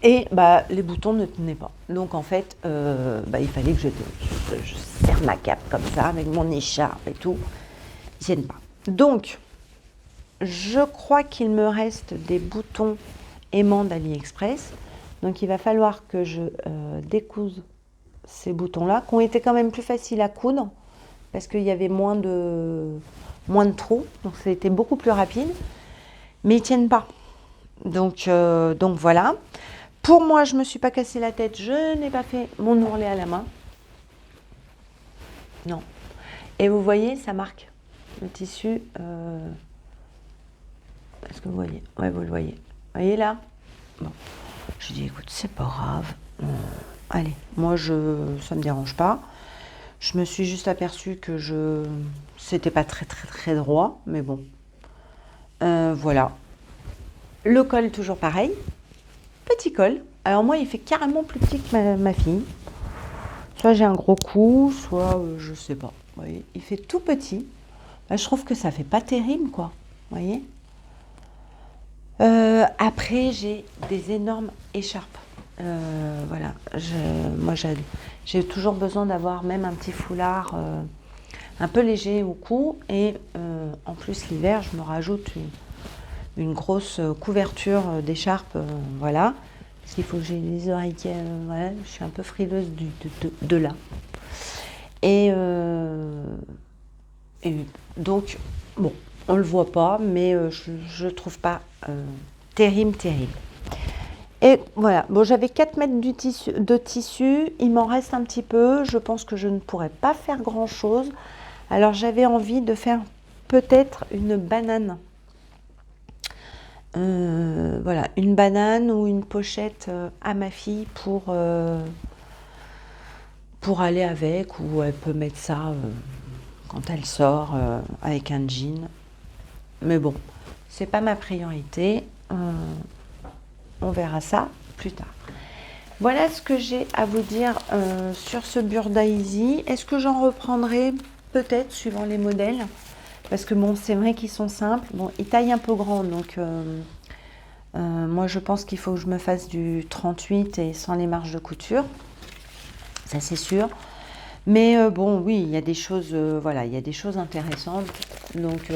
Et les boutons ne tenaient pas. Donc en fait, il fallait que je serre ma cape comme ça avec mon écharpe et tout. Ils tiennent pas. Donc je crois qu'il me reste des boutons aimants d'AliExpress. Donc il va falloir que je découse ces boutons-là, qui ont été quand même plus faciles à coudre, parce qu'il y avait moins de trous. Donc c'était beaucoup plus rapide. Mais ils ne tiennent pas. Donc voilà. Pour moi, je ne me suis pas cassé la tête. Je n'ai pas fait mon ourlet à la main. Non. Et vous voyez, ça marque. Le tissu... Est-ce que vous voyez? Ouais, vous le voyez. Vous voyez là? Bon. Je dis, écoute, c'est pas grave. Allez, moi, ça me dérange pas. Je me suis juste aperçue que c'était pas très, très, très droit. Mais bon. Voilà. Le col, toujours pareil. Petit col. Alors moi, il fait carrément plus petit que ma fille. Soit j'ai un gros cou, soit je sais pas. Vous voyez, il fait tout petit. Je trouve que ça fait pas terrible, quoi. Vous voyez? Après, j'ai des énormes écharpes. Voilà. Moi, j'ai toujours besoin d'avoir même un petit foulard un peu léger au cou. Et en plus, l'hiver, je me rajoute une grosse couverture d'écharpe. Voilà. Parce qu'il faut que j'ai les oreilles. Voilà, je suis un peu frileuse de là. Et donc, bon, on ne le voit pas, mais je ne trouve pas terrible. Et voilà, bon, j'avais 4 mètres de tissu, il m'en reste un petit peu, je pense que je ne pourrais pas faire grand chose. Alors j'avais envie de faire peut-être une banane. Voilà, une banane ou une pochette à ma fille pour aller avec, ou elle peut mettre ça quand elle sort avec un jean. Mais bon, c'est pas ma priorité. On verra ça plus tard. Voilà ce que j'ai à vous dire sur ce Burr Daisy. Est-ce que j'en reprendrai? Peut-être, suivant les modèles. Parce que bon, c'est vrai qu'ils sont simples. Bon, ils taillent un peu grand, donc moi je pense qu'il faut que je me fasse du 38 et sans les marges de couture. Ça c'est sûr. Mais bon, oui, il y a des choses, voilà, il y a des choses intéressantes. Donc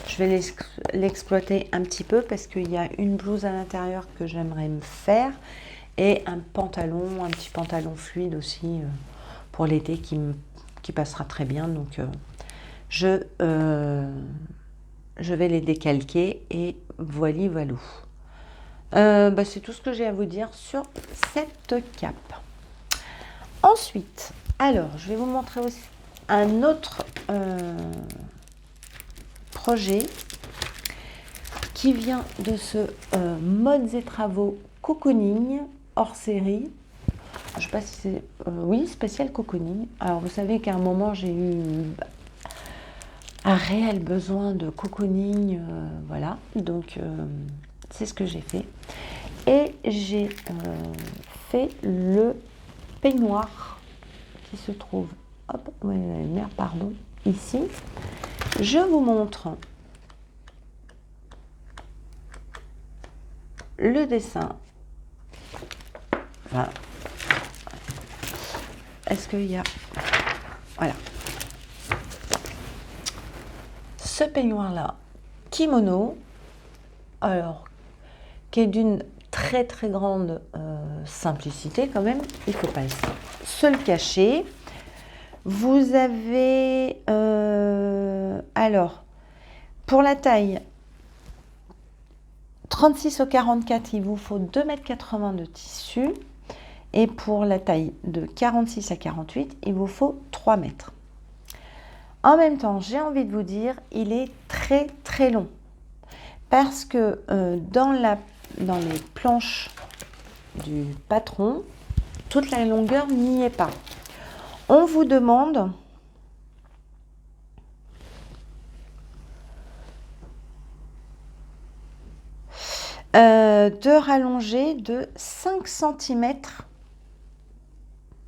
je vais l'exploiter un petit peu parce qu'il y a une blouse à l'intérieur que j'aimerais me faire et un petit pantalon fluide aussi pour l'été qui passera très bien. Donc je vais les décalquer et voilou. C'est tout ce que j'ai à vous dire sur cette cape. Ensuite, alors je vais vous montrer aussi un autre projet qui vient de ce Modes et Travaux Cocooning hors série. Je ne sais pas si c'est... oui, spécial Cocooning. Alors vous savez qu'à un moment j'ai eu un réel besoin de cocooning, voilà. Donc c'est ce que j'ai fait. Et j'ai fait le peignoir qui se trouve, ici. Je vous montre le dessin. Voilà. Est-ce qu'il y a... Voilà. Ce peignoir-là, kimono, alors, qui est d'une très très grande simplicité quand même, il ne faut pas se le cacher. Vous avez, alors, pour la taille 36 au 44, il vous faut 2,80 m de tissu. Et pour la taille de 46 à 48, il vous faut 3 mètres. En même temps, j'ai envie de vous dire, il est très très long. Parce que dans les planches du patron, toute la longueur n'y est pas. On vous demande de rallonger de 5 cm.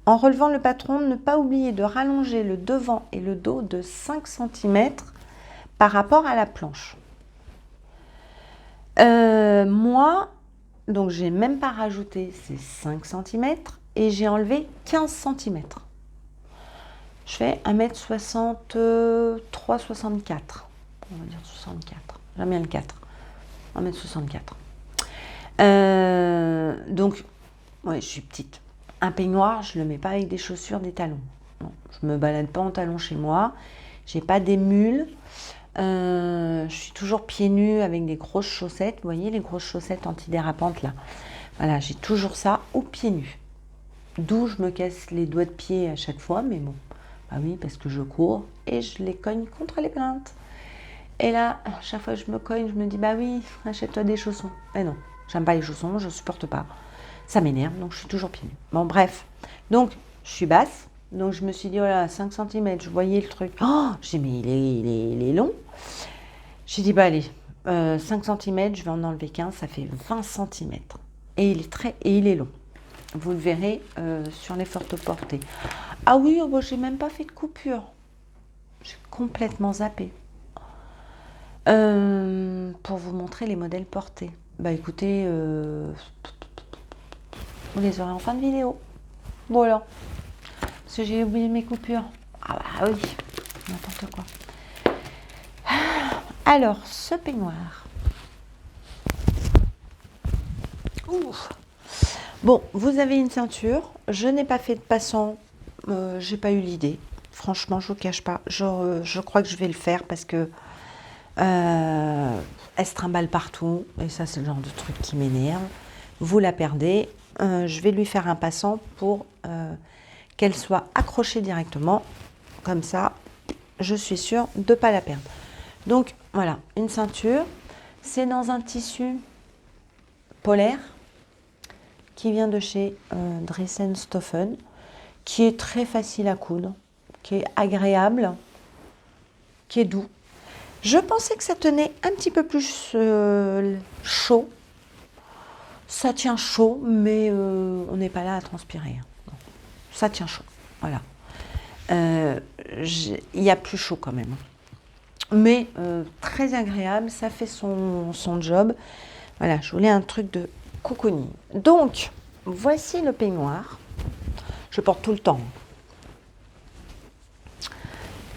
En relevant le patron, ne pas oublier de rallonger le devant et le dos de 5 cm par rapport à la planche. Moi, donc j'ai même pas rajouté ces 5 cm et j'ai enlevé 15 cm. Je fais 1,63 m, 64. On va dire 64. J'aime bien le 4. 1,64 m. Donc, ouais, je suis petite. Un peignoir, je ne le mets pas avec des chaussures, des talons. Non, je ne me balade pas en talons chez moi. J'ai pas d'émule. Je suis toujours pieds nus avec des grosses chaussettes. Vous voyez les grosses chaussettes antidérapantes là. Voilà, j'ai toujours ça ou pieds nus. D'où je me casse les doigts de pied à chaque fois, mais bon. Bah oui, parce que je cours et je les cogne contre les plaintes. Et là, chaque fois que je me cogne, je me dis, bah oui, achète-toi des chaussons. Mais non, j'aime pas les chaussons, je supporte pas. Ça m'énerve, donc je suis toujours pieds nus. Bon, bref. Donc, je suis basse. Donc, je me suis dit, voilà, 5 cm, je voyais le truc. Oh, j'ai dit, mais il est long. J'ai dit, bah allez, 5 cm, je vais en enlever 15, ça fait 20 cm. Et il est long. Vous le verrez sur les photoportées. Ah oui, oh, bah, j'ai même pas fait de coupure. J'ai complètement zappé. Pour vous montrer les modèles portés. Bah écoutez, vous les aurez en fin de vidéo. Voilà. Parce que j'ai oublié mes coupures. Ah bah oui, n'importe quoi. Alors, ce peignoir. Ouf. Bon, vous avez une ceinture. Je n'ai pas fait de passant. J'ai pas eu l'idée. Franchement, je vous cache pas. Je crois que je vais le faire parce que elle se trimballe partout. Et ça, c'est le genre de truc qui m'énerve. Vous la perdez. Je vais lui faire un passant pour qu'elle soit accrochée directement. Comme ça, je suis sûre de ne pas la perdre. Donc, voilà, une ceinture. C'est dans un tissu polaire qui vient de chez Dressen Stoffen, qui est très facile à coudre, qui est agréable, qui est doux. Je pensais que ça tenait un petit peu plus chaud. Ça tient chaud, mais on n'est pas là à transpirer. Non. Ça tient chaud, voilà. Il y a plus chaud quand même. Mais très agréable, ça fait son job. Voilà, je voulais un truc de cocooning. Donc, voici le peignoir. Je porte tout le temps.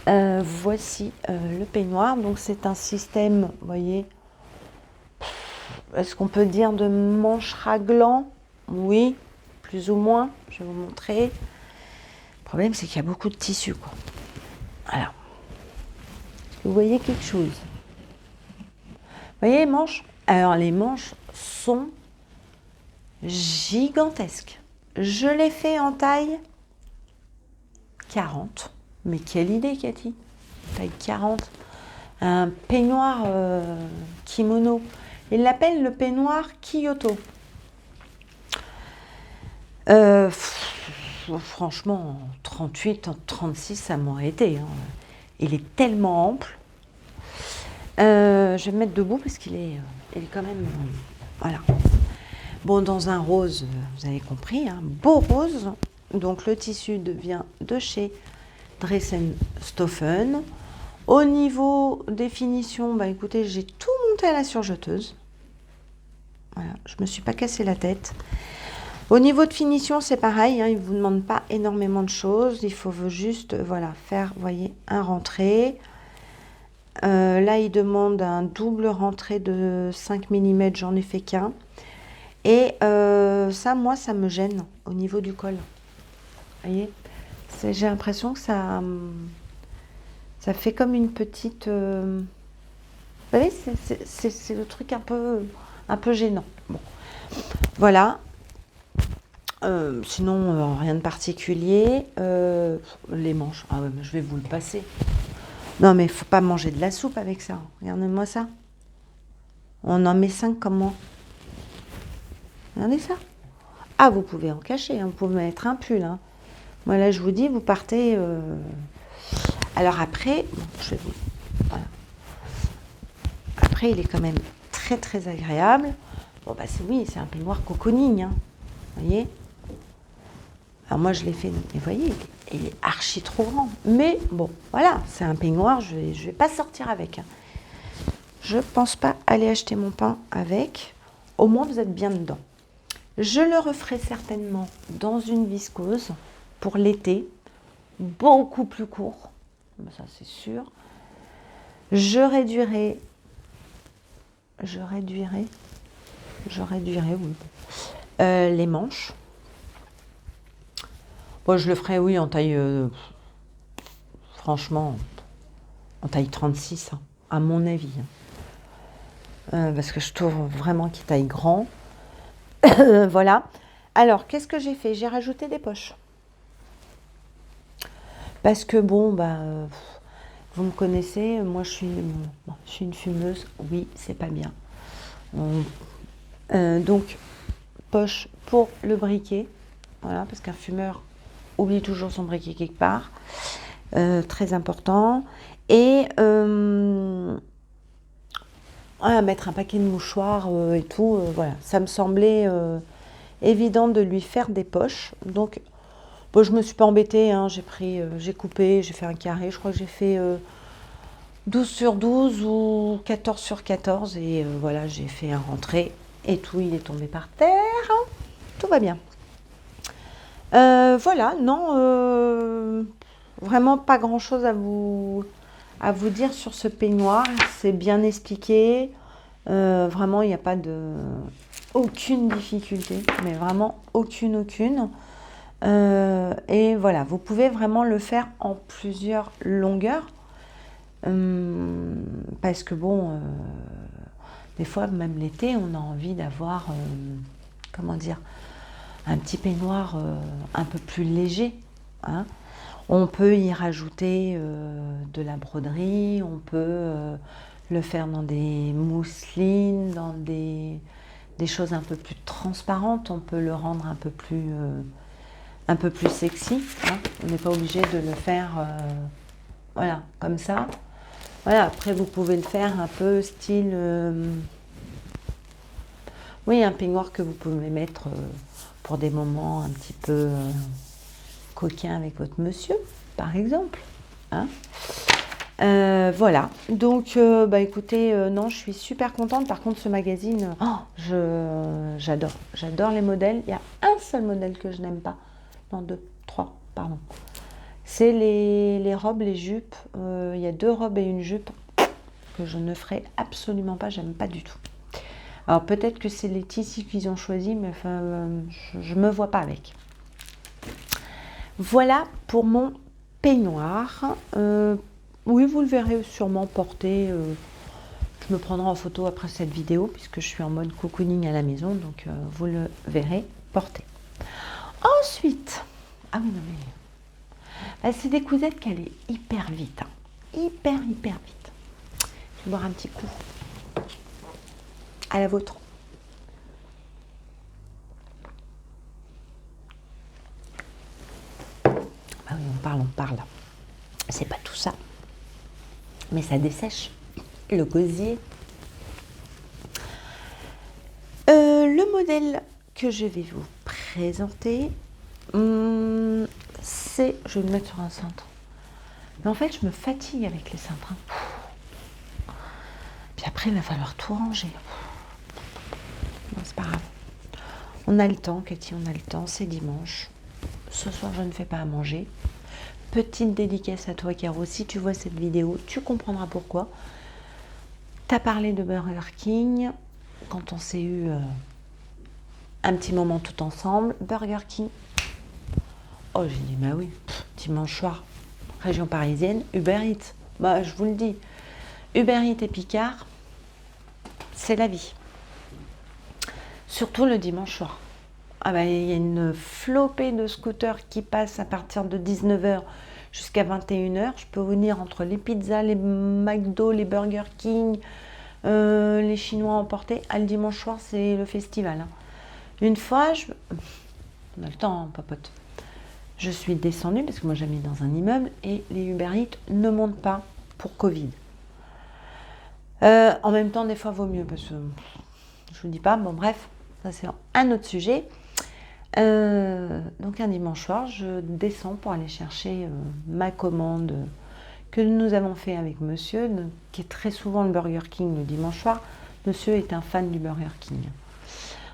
Voici le peignoir. Donc, c'est un système, vous voyez, est-ce qu'on peut dire de manche raglant? Oui, plus ou moins. Je vais vous montrer. Le problème, c'est qu'il y a beaucoup de tissu, quoi. Voilà. Vous voyez quelque chose? Vous voyez les manches? Alors, les manches sont gigantesques. Je l'ai fait en taille 40. Mais quelle idée, Cathy? Taille 40. Un peignoir kimono. Il l'appelle le peignoir Kyoto. Franchement, 38, 36, ça m'aurait été. Hein. Il est tellement ample. Je vais me mettre debout parce qu'il est quand même... voilà. Bon, dans un rose, vous avez compris, hein, beau rose. Donc, le tissu vient de chez Dressen Stoffen. Au niveau définition, bah, écoutez, j'ai tout monté à la surjeteuse. Voilà, je ne me suis pas cassé la tête. Au niveau de finition, c'est pareil, hein, il ne vous demande pas énormément de choses. Il faut juste voilà, faire, vous voyez, un rentré. Là, il demande un double rentré de 5 mm, j'en ai fait qu'un. Et ça, moi, ça me gêne au niveau du col. Vous voyez, j'ai l'impression que ça fait comme une petite... vous voyez, c'est le truc un peu gênant. Bon. Voilà. Sinon, rien de particulier. Les manches. Ah ouais, mais je vais vous le passer. Non, mais il faut pas manger de la soupe avec ça. Regardez-moi ça. On en met 5 comme moi. Regardez ça. Ah, vous pouvez en cacher. Hein. Vous pouvez mettre un pull. Hein. Moi, là, je vous dis, vous partez... Alors après, bon, je vais vous... Voilà. Après, il est quand même très, très agréable. Bon, bah oui, c'est un peignoir cocooning. Hein. Vous voyez? Alors moi, je l'ai fait, mais vous voyez, il est archi trop grand. Mais bon, voilà, c'est un peignoir, je vais pas sortir avec. Hein. Je pense pas aller acheter mon pain avec. Au moins, vous êtes bien dedans. Je le referai certainement dans une viscose pour l'été, beaucoup plus court. Ça, c'est sûr. Je réduirai, oui, les manches. Bon, je le ferai, oui, en taille, franchement, en taille 36, hein, à mon avis. Parce que je trouve vraiment qu'il taille grand. Voilà. Alors, qu'est-ce que j'ai fait? J'ai rajouté des poches. Parce que, bon, bah, vous me connaissez, moi, je suis une fumeuse. Oui, c'est pas bien. Donc, poche pour le briquet. Voilà, parce qu'un fumeur oublie toujours son briquet quelque part. Très important. Et mettre un paquet de mouchoirs et tout. Voilà, ça me semblait évident de lui faire des poches. Donc, bon, je me suis pas embêtée. Hein, j'ai coupé, j'ai fait un carré. Je crois que j'ai fait 12 sur 12 ou 14 sur 14. Et voilà, j'ai fait un rentré. Et tout, il est tombé par terre. Tout va bien. Voilà, non, vraiment pas grand-chose à vous dire sur ce peignoir. C'est bien expliqué. Vraiment, il n'y a pas aucune difficulté, mais vraiment aucune. Et voilà, vous pouvez vraiment le faire en plusieurs longueurs. Parce que bon, des fois, même l'été, on a envie d'avoir, comment dire, un petit peignoir un peu plus léger. Hein. On peut y rajouter de la broderie, on peut le faire dans des mousselines, dans des choses un peu plus transparentes, on peut le rendre un peu plus sexy. Hein. On n'est pas obligé de le faire voilà, comme ça. Voilà, après vous pouvez le faire un peu style... oui, un peignoir que vous pouvez mettre pour des moments un petit peu coquins avec votre monsieur, par exemple. Hein. Voilà, donc bah écoutez, non, je suis super contente. Par contre, ce magazine, j'adore les modèles. Il y a un seul modèle que je n'aime pas. Non, 2, 3, pardon. C'est les robes, les jupes. Il y a 2 robes et une jupe que je ne ferai absolument pas, j'aime pas du tout. Alors peut-être que c'est les tissus qu'ils ont choisis, mais enfin, je me vois pas avec. Voilà pour mon peignoir. Oui, vous le verrez sûrement porté. Je me prendrai en photo après cette vidéo, puisque je suis en mode cocooning à la maison, donc vous le verrez porté. Ensuite, ah oui, non mais... c'est des cousettes qui allaient hyper vite. Hein. Hyper vite. Je vais boire un petit coup. À la vôtre. Ah oui, on parle. C'est pas tout ça. Mais ça dessèche. Le gosier. Le modèle que je vais vous présenter, c'est... Je vais le mettre sur un cintre. Mais en fait, je me fatigue avec les cintres. Hein. Puis après, il va falloir tout ranger. Non, c'est On a le temps, Cathy, on a le temps, c'est dimanche. Ce soir, je ne fais pas à manger. Petite dédicace à toi, Caro. Si tu vois cette vidéo, tu comprendras pourquoi. Tu as parlé de Burger King quand on s'est eu un petit moment tout ensemble. Burger King. Oh, j'ai dit, bah oui, dimanche soir, région parisienne, Uber Eats. Bah, je vous le dis, Uber Eats et Picard, c'est la vie. Surtout le dimanche soir. Ah bah, il y a une flopée de scooters qui passent à partir de 19h jusqu'à 21h. Je peux vous dire, entre les pizzas, les McDo, les Burger King, les Chinois emportés, le dimanche soir, c'est le festival. Hein. Une fois, on a le temps, hein, papote. Je suis descendue, parce que moi j'habite dans un immeuble, et les Uber Eats ne montent pas pour Covid. En même temps, des fois, vaut mieux, parce que je vous dis pas, bon bref, ça c'est un autre sujet. Donc un dimanche soir, je descends pour aller chercher ma commande que nous avons fait avec monsieur, qui est très souvent le Burger King le dimanche soir. Monsieur est un fan du Burger King.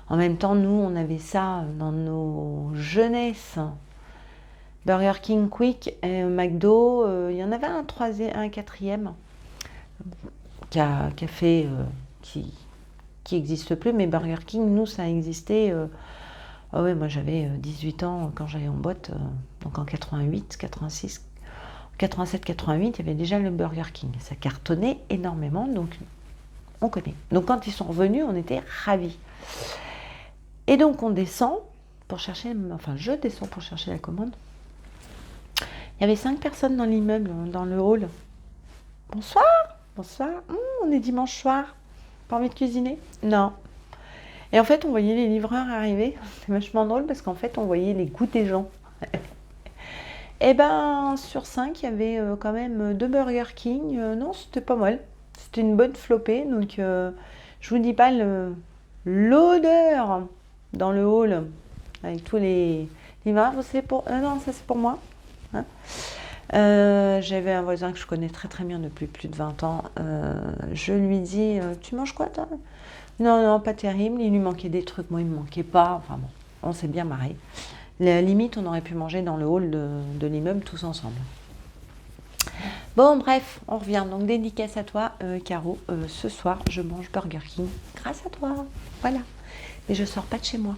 En même temps, nous, on avait ça dans nos jeunesses. Burger King Quick et McDo, il y en avait un quatrième qui n'existe plus, mais Burger King, nous, ça existait. Ah ouais, moi j'avais 18 ans quand j'allais en boîte, donc en 88, 86, 87, 88, il y avait déjà le Burger King. Ça cartonnait énormément, donc on connaît. Donc quand ils sont revenus, on était ravis. Et donc on descend pour chercher, enfin je descends pour chercher la commande. Il y avait 5 personnes dans l'immeuble, dans le hall. Bonsoir, bonsoir, on est dimanche soir. Pas envie de cuisiner? Non. Et en fait, on voyait les livreurs arriver. C'est vachement drôle parce qu'en fait, on voyait les goûts des gens. Et ben, sur 5, il y avait quand même 2 Burger King. Non, c'était pas mal. C'était une bonne flopée. Donc, je vous dis pas l'odeur dans le hall avec tous les livreurs. C'est pour... non, ça c'est pour moi. Hein. J'avais un voisin que je connais très très bien depuis plus de 20 ans. Je lui dis, tu manges quoi toi? Non, non, pas terrible. Il lui manquait des trucs. Moi, il me manquait pas. Enfin bon, on s'est bien marré. La limite, on aurait pu manger dans le hall de l'immeuble tous ensemble. Bon, bref, on revient. Donc, dédicace à toi, Caro. Ce soir, je mange Burger King grâce à toi. Voilà. Mais je sors pas de chez moi.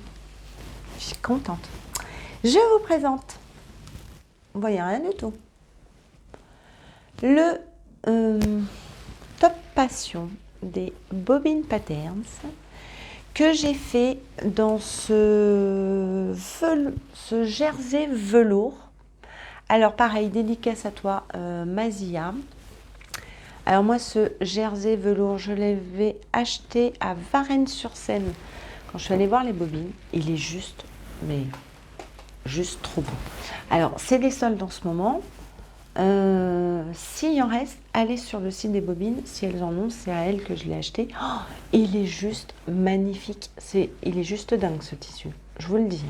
Je suis contente. Je vous présente. Vous voyez rien du tout. Le top passion des bobines patterns que j'ai fait dans ce jersey velours. Alors pareil, dédicace à toi Mazia. Alors moi ce jersey velours, je l'avais acheté à Varennes-sur-Seine quand je suis allée voir les bobines. Il est juste, mais juste trop beau. Alors c'est des soldes en ce moment. S'il y en reste, allez sur le site des bobines. Si elles en ont, c'est à elles que je l'ai acheté. Oh, il est juste magnifique. Il est juste dingue ce tissu. Je vous le dis.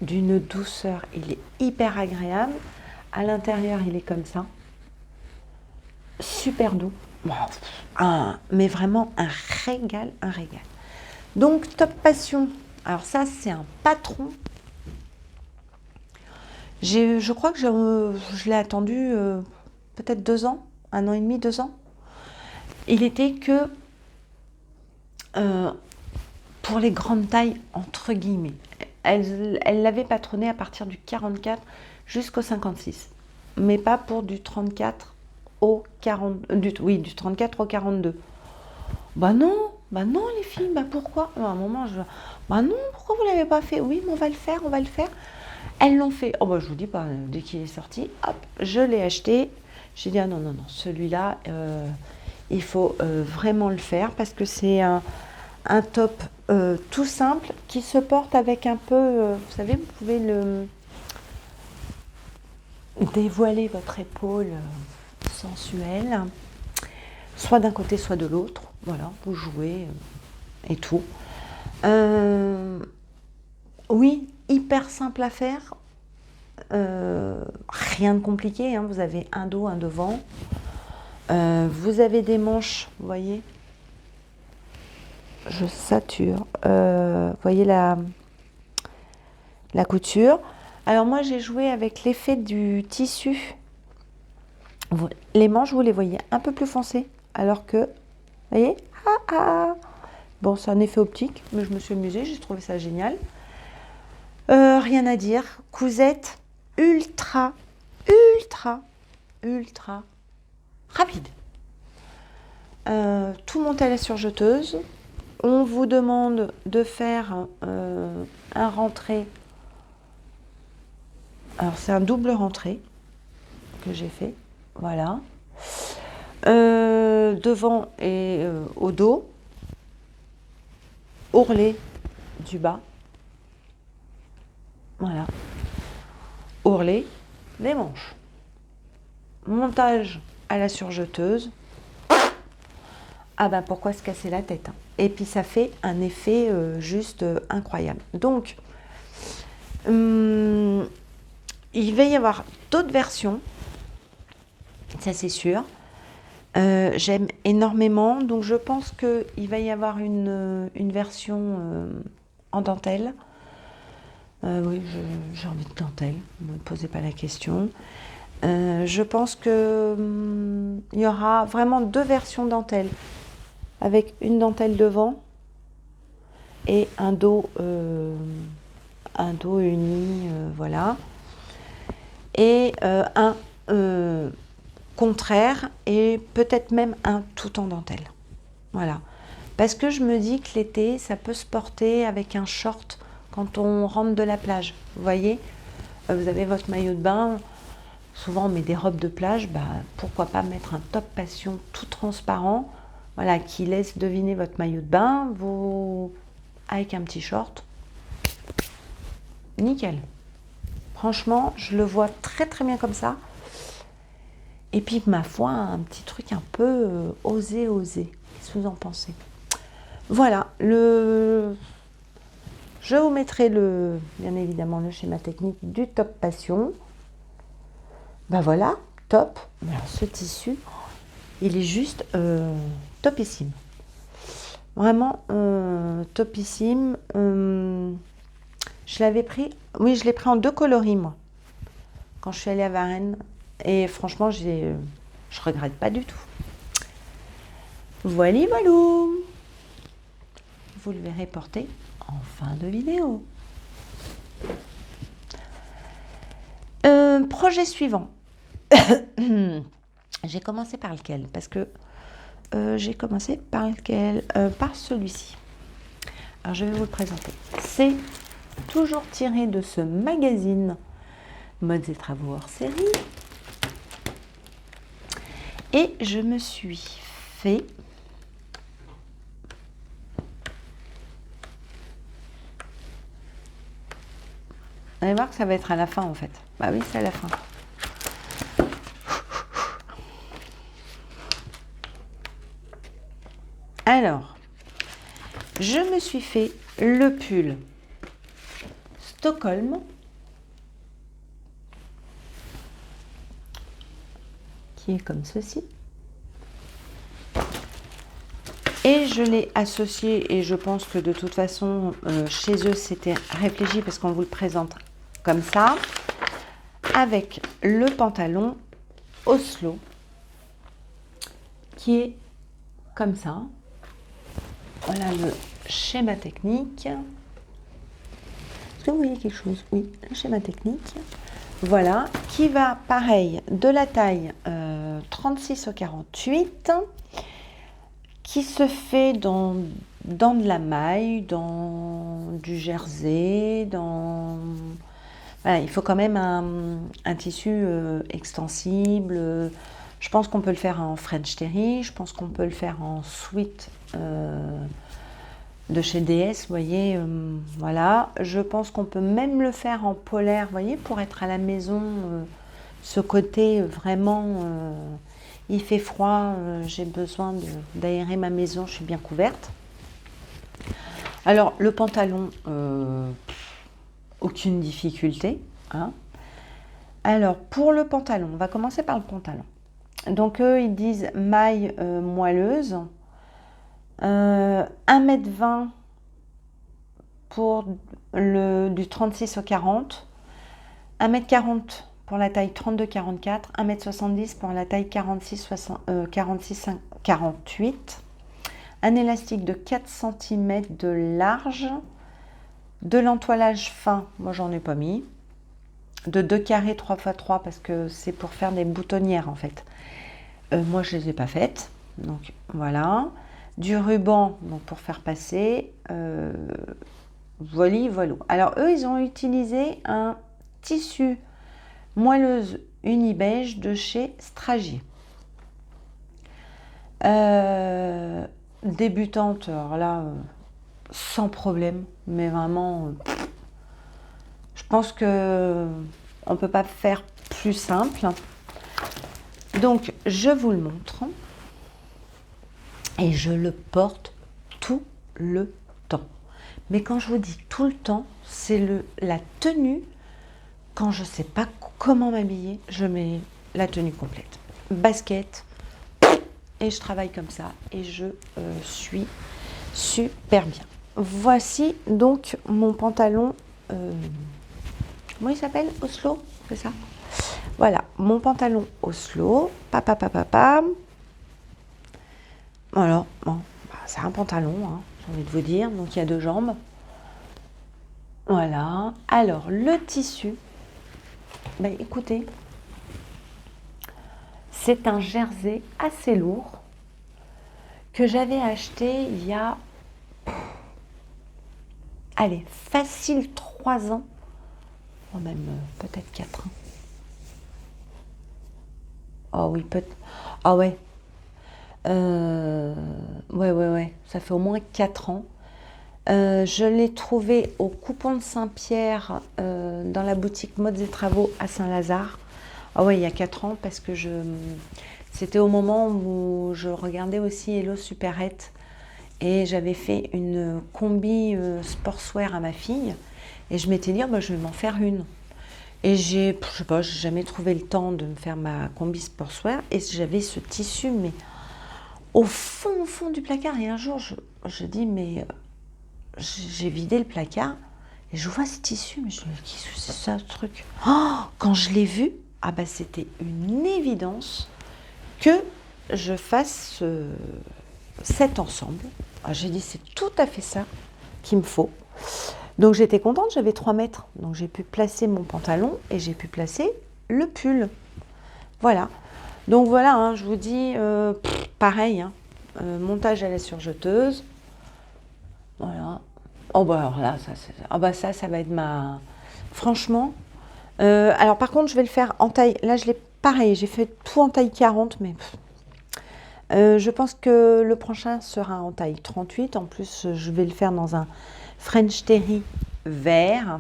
D'une douceur, il est hyper agréable. À l'intérieur, il est comme ça. Super doux. Mais vraiment un régal, un régal. Donc, top passion. Alors ça, c'est un patron. Je crois que je l'ai attendu peut-être 2 ans, 1 an et demi, 2 ans. Il était que pour les grandes tailles, entre guillemets. Elle l'avait patronné à partir du 44 jusqu'au 56, mais pas pour du 34 au 40, du 34 au 42. Bah non les filles, bah pourquoi? À un moment, bah non, pourquoi vous l'avez pas fait? Oui, mais on va le faire. Elles l'ont fait. Oh bah je vous dis pas, dès qu'il est sorti, hop, je l'ai acheté. J'ai dit ah non, celui-là, il faut vraiment le faire parce que c'est un top tout simple qui se porte avec un peu, vous savez, vous pouvez dévoiler votre épaule sensuelle, soit d'un côté, soit de l'autre. Voilà, vous jouez et tout. Oui, hyper simple à faire. Rien de compliqué, hein. Vous avez un dos, un devant. Vous avez des manches, vous voyez. je sature. Voyez la couture. Alors moi j'ai joué avec l'effet du tissu. Les manches, vous les voyez un peu plus foncées, alors que, vous voyez, bon, c'est un effet optique, mais je me suis amusée, j'ai trouvé ça génial. Rien à dire, cousette ultra rapide. Tout monté à la surjeteuse. On vous demande de faire un rentré. Alors c'est un double rentré que j'ai fait. Voilà. Devant et au dos. Ourlet du bas. Voilà. Ourlet des manches. Montage à la surjeteuse. Ah ben pourquoi se casser la tête, hein. Et puis ça fait un effet juste incroyable. Donc, il va y avoir d'autres versions, ça c'est sûr. J'aime énormément, donc je pense qu'il va y avoir une version en dentelle. Oui, j'ai envie de dentelle, ne me posez pas la question. Je pense qu'il y aura vraiment deux versions dentelle, avec une dentelle devant et un dos uni, voilà. Et un contraire et peut-être même un tout en dentelle. Voilà. Parce que je me dis que l'été, ça peut se porter avec un short quand on rentre de la plage. Vous voyez, vous avez votre maillot de bain. Souvent, on met des robes de plage. Bah, pourquoi pas mettre un top passion tout transparent, voilà, qui laisse deviner votre maillot de bain, avec un petit short. Nickel. Franchement, je le vois très très bien comme ça. Et puis, ma foi, un petit truc un peu osé. Qu'est-ce que vous en pensez? Voilà, je vous mettrai bien évidemment le schéma technique du top passion. Ben voilà, top. Alors, ce tissu, il est juste topissime. Vraiment topissime. Je l'avais pris, oui, je l'ai pris en 2 coloris, moi, quand je suis allée à Varennes. Et franchement, je regrette pas du tout. Voilà. Vous le verrez porter en fin de vidéo. Projet suivant. J'ai commencé par lequel? Parce que j'ai commencé par lequel? Par celui-ci. Alors, je vais vous le présenter. C'est toujours tiré de ce magazine Modes et Travaux hors série. Et je me suis fait vous allez voir que ça va être à la fin en fait. Bah oui, c'est à la fin. Alors, je me suis fait le pull Stockholm qui est comme ceci. Et je l'ai associé, et je pense que de toute façon, chez eux, c'était réfléchi parce qu'on vous le présente comme ça, avec le pantalon Oslo, qui est comme ça. Voilà le schéma technique. Est-ce que vous voyez quelque chose? Oui, le schéma technique. Voilà, qui va pareil de la taille 36 au 48, qui se fait dans de la maille, dans du jersey, voilà, il faut quand même un tissu extensible. Je pense qu'on peut le faire en French Terry, je pense qu'on peut le faire en sweat de chez DS, vous voyez, voilà. Je pense qu'on peut même le faire en polaire, vous voyez, pour être à la maison, ce côté vraiment, il fait froid, j'ai besoin d'aérer ma maison, je suis bien couverte. Alors, le pantalon, aucune difficulté, hein. Alors, pour le pantalon, on va commencer par le pantalon. Donc, eux, ils disent maille moelleuse. 1,20 m pour du 36 au 40, 1,40 m pour la taille 32-44, 1,70 m pour la taille 46-48, un élastique de 4 cm de large, de l'entoilage fin, moi j'en ai pas mis, de 2 carrés 3x3 parce que c'est pour faire des boutonnières en fait. Moi je les ai pas faites, donc voilà. Du ruban donc pour faire passer, voilà. Alors eux ils ont utilisé un tissu moelleuse uni-beige de chez Stragier. Débutante, alors là, sans problème, mais vraiment, je pense que on peut pas faire plus simple. Donc, je vous le montre et je le porte tout le temps. Mais quand je vous dis tout le temps, c'est la tenue. Quand je sais pas comment m'habiller, je mets la tenue complète. Basket, et je travaille comme ça et je suis super bien. Voici donc mon pantalon, comment il s'appelle? Oslo, c'est ça? Voilà, mon pantalon Oslo, papa. Alors, bon, c'est un pantalon, hein, j'ai envie de vous dire, donc il y a 2 jambes. Voilà, alors le tissu, ben, écoutez, c'est un jersey assez lourd que j'avais acheté il y a, allez, facile 3 ans, ou même peut-être 4 ans. Oh oui, peut-être. Ah ouais. Ouais, ça fait au moins 4 ans. Je l'ai trouvé au Coupon de Saint-Pierre dans la boutique Modes et Travaux à Saint-Lazare. Ah ouais, il y a 4 ans parce que c'était au moment où je regardais aussi Hello Superette et j'avais fait une combi sportswear à ma fille et je m'étais dit bah, je vais m'en faire une. Et je sais pas, j'ai jamais trouvé le temps de me faire ma combi sportswear et j'avais ce tissu mais au fond du placard. Et un jour je dis mais j'ai vidé le placard et je vois ce tissu, mais je me dis qu'est-ce que c'est ça ce truc? Oh, quand je l'ai vu, ah bah c'était une évidence que je fasse cet ensemble. Ah, j'ai dit c'est tout à fait ça qu'il me faut. Donc j'étais contente, j'avais 3 mètres. Donc j'ai pu placer mon pantalon et j'ai pu placer le pull. Voilà. Donc voilà, hein, je vous dis, pareil, hein, montage à la surjeteuse. Voilà. Oh bah alors là, ça va être ma... Franchement. Alors par contre, je vais le faire en taille... Là, pareil, j'ai fait tout en taille 40, mais... je pense que le prochain sera en taille 38. En plus, je vais le faire dans un French Terry vert.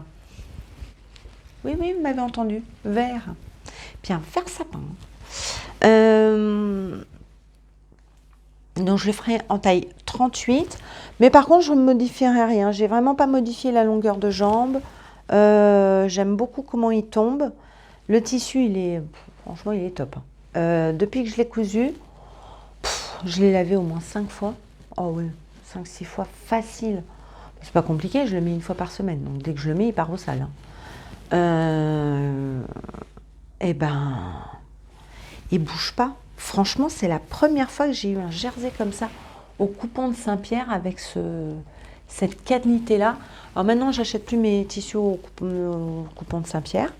Oui, vous m'avez entendu. Vert. Puis un vert sapin. Donc je le ferai en taille 38. Mais par contre, je ne modifierai rien. J'ai vraiment pas modifié la longueur de jambe. J'aime beaucoup comment il tombe. Le tissu, franchement, il est top. Depuis que je l'ai cousu, je l'ai lavé au moins 5 fois. Oh oui, 5-6 fois facile. C'est pas compliqué, je le mets 1 fois par semaine. Donc dès que je le mets, il part au sale. Et ben, il bouge pas. Franchement, c'est la première fois que j'ai eu un jersey comme ça au Coupon de Saint-Pierre avec cette qualité-là. Alors maintenant, j'achète plus mes tissus au Coupon de Saint-Pierre.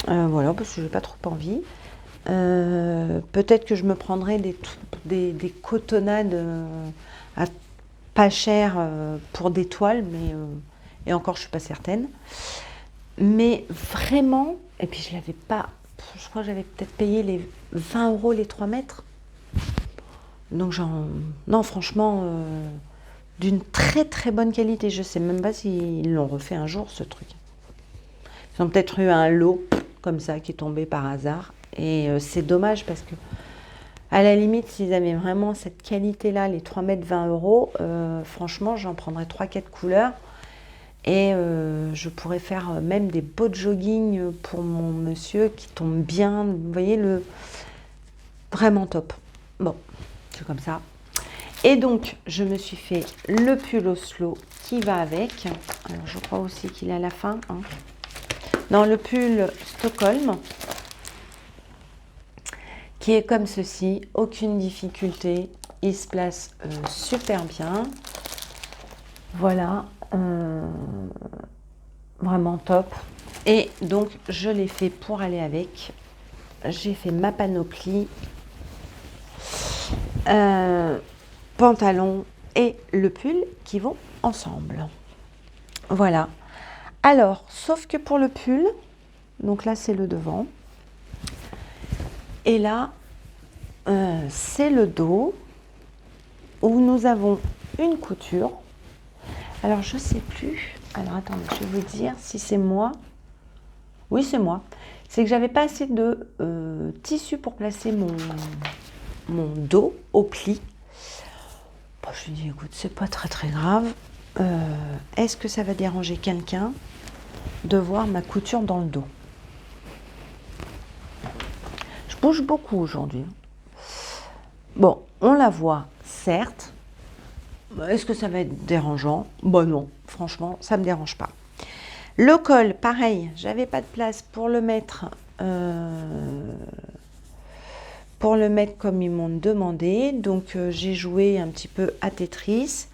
Voilà, parce que j'ai pas trop envie. Peut-être que je me prendrai des cotonnades à pas cher pour des toiles, mais et encore, je suis pas certaine. Mais vraiment, et puis je l'avais pas, je crois que j'avais peut-être payé les 20 € les 3 mètres. Donc non, franchement, d'une très très bonne qualité. Je sais même pas s'ils l'ont refait un jour ce truc. Ils ont peut-être eu un lot comme ça qui est tombé par hasard. Et c'est dommage parce que, à la limite, s'ils avaient vraiment cette qualité-là, les 3 mètres 20 €, franchement, j'en prendrais 3-4 couleurs. Et je pourrais faire même des beaux jogging pour mon monsieur qui tombent bien. Vous voyez, vraiment top. Bon, c'est comme ça. Et donc, je me suis fait le pull Oslo qui va avec. Alors, je crois aussi qu'il est à la fin. Hein. Non, le pull Stockholm, qui est comme ceci. Aucune difficulté. Il se place super bien. Voilà. Vraiment top. Et donc, je l'ai fait pour aller avec. J'ai fait ma panoplie. Pantalon et le pull qui vont ensemble. Voilà. Alors, sauf que pour le pull, donc là c'est le devant, et là c'est le dos où nous avons une couture. Alors je sais plus. Alors attendez, je vais vous dire si c'est moi. Oui, c'est moi. C'est que j'avais pas assez de tissu pour placer mon dos au pli. Bon, je lui dis écoute, c'est pas très grave. Est-ce que ça va déranger quelqu'un de voir ma couture dans le dos? Je bouge beaucoup aujourd'hui. Bon, on la voit, certes. Est-ce que ça va être dérangeant? Bon non, franchement, ça ne me dérange pas. Le col, pareil, j'avais pas de place pour le mettre comme ils m'ont demandé. Donc j'ai joué un petit peu à Tetris.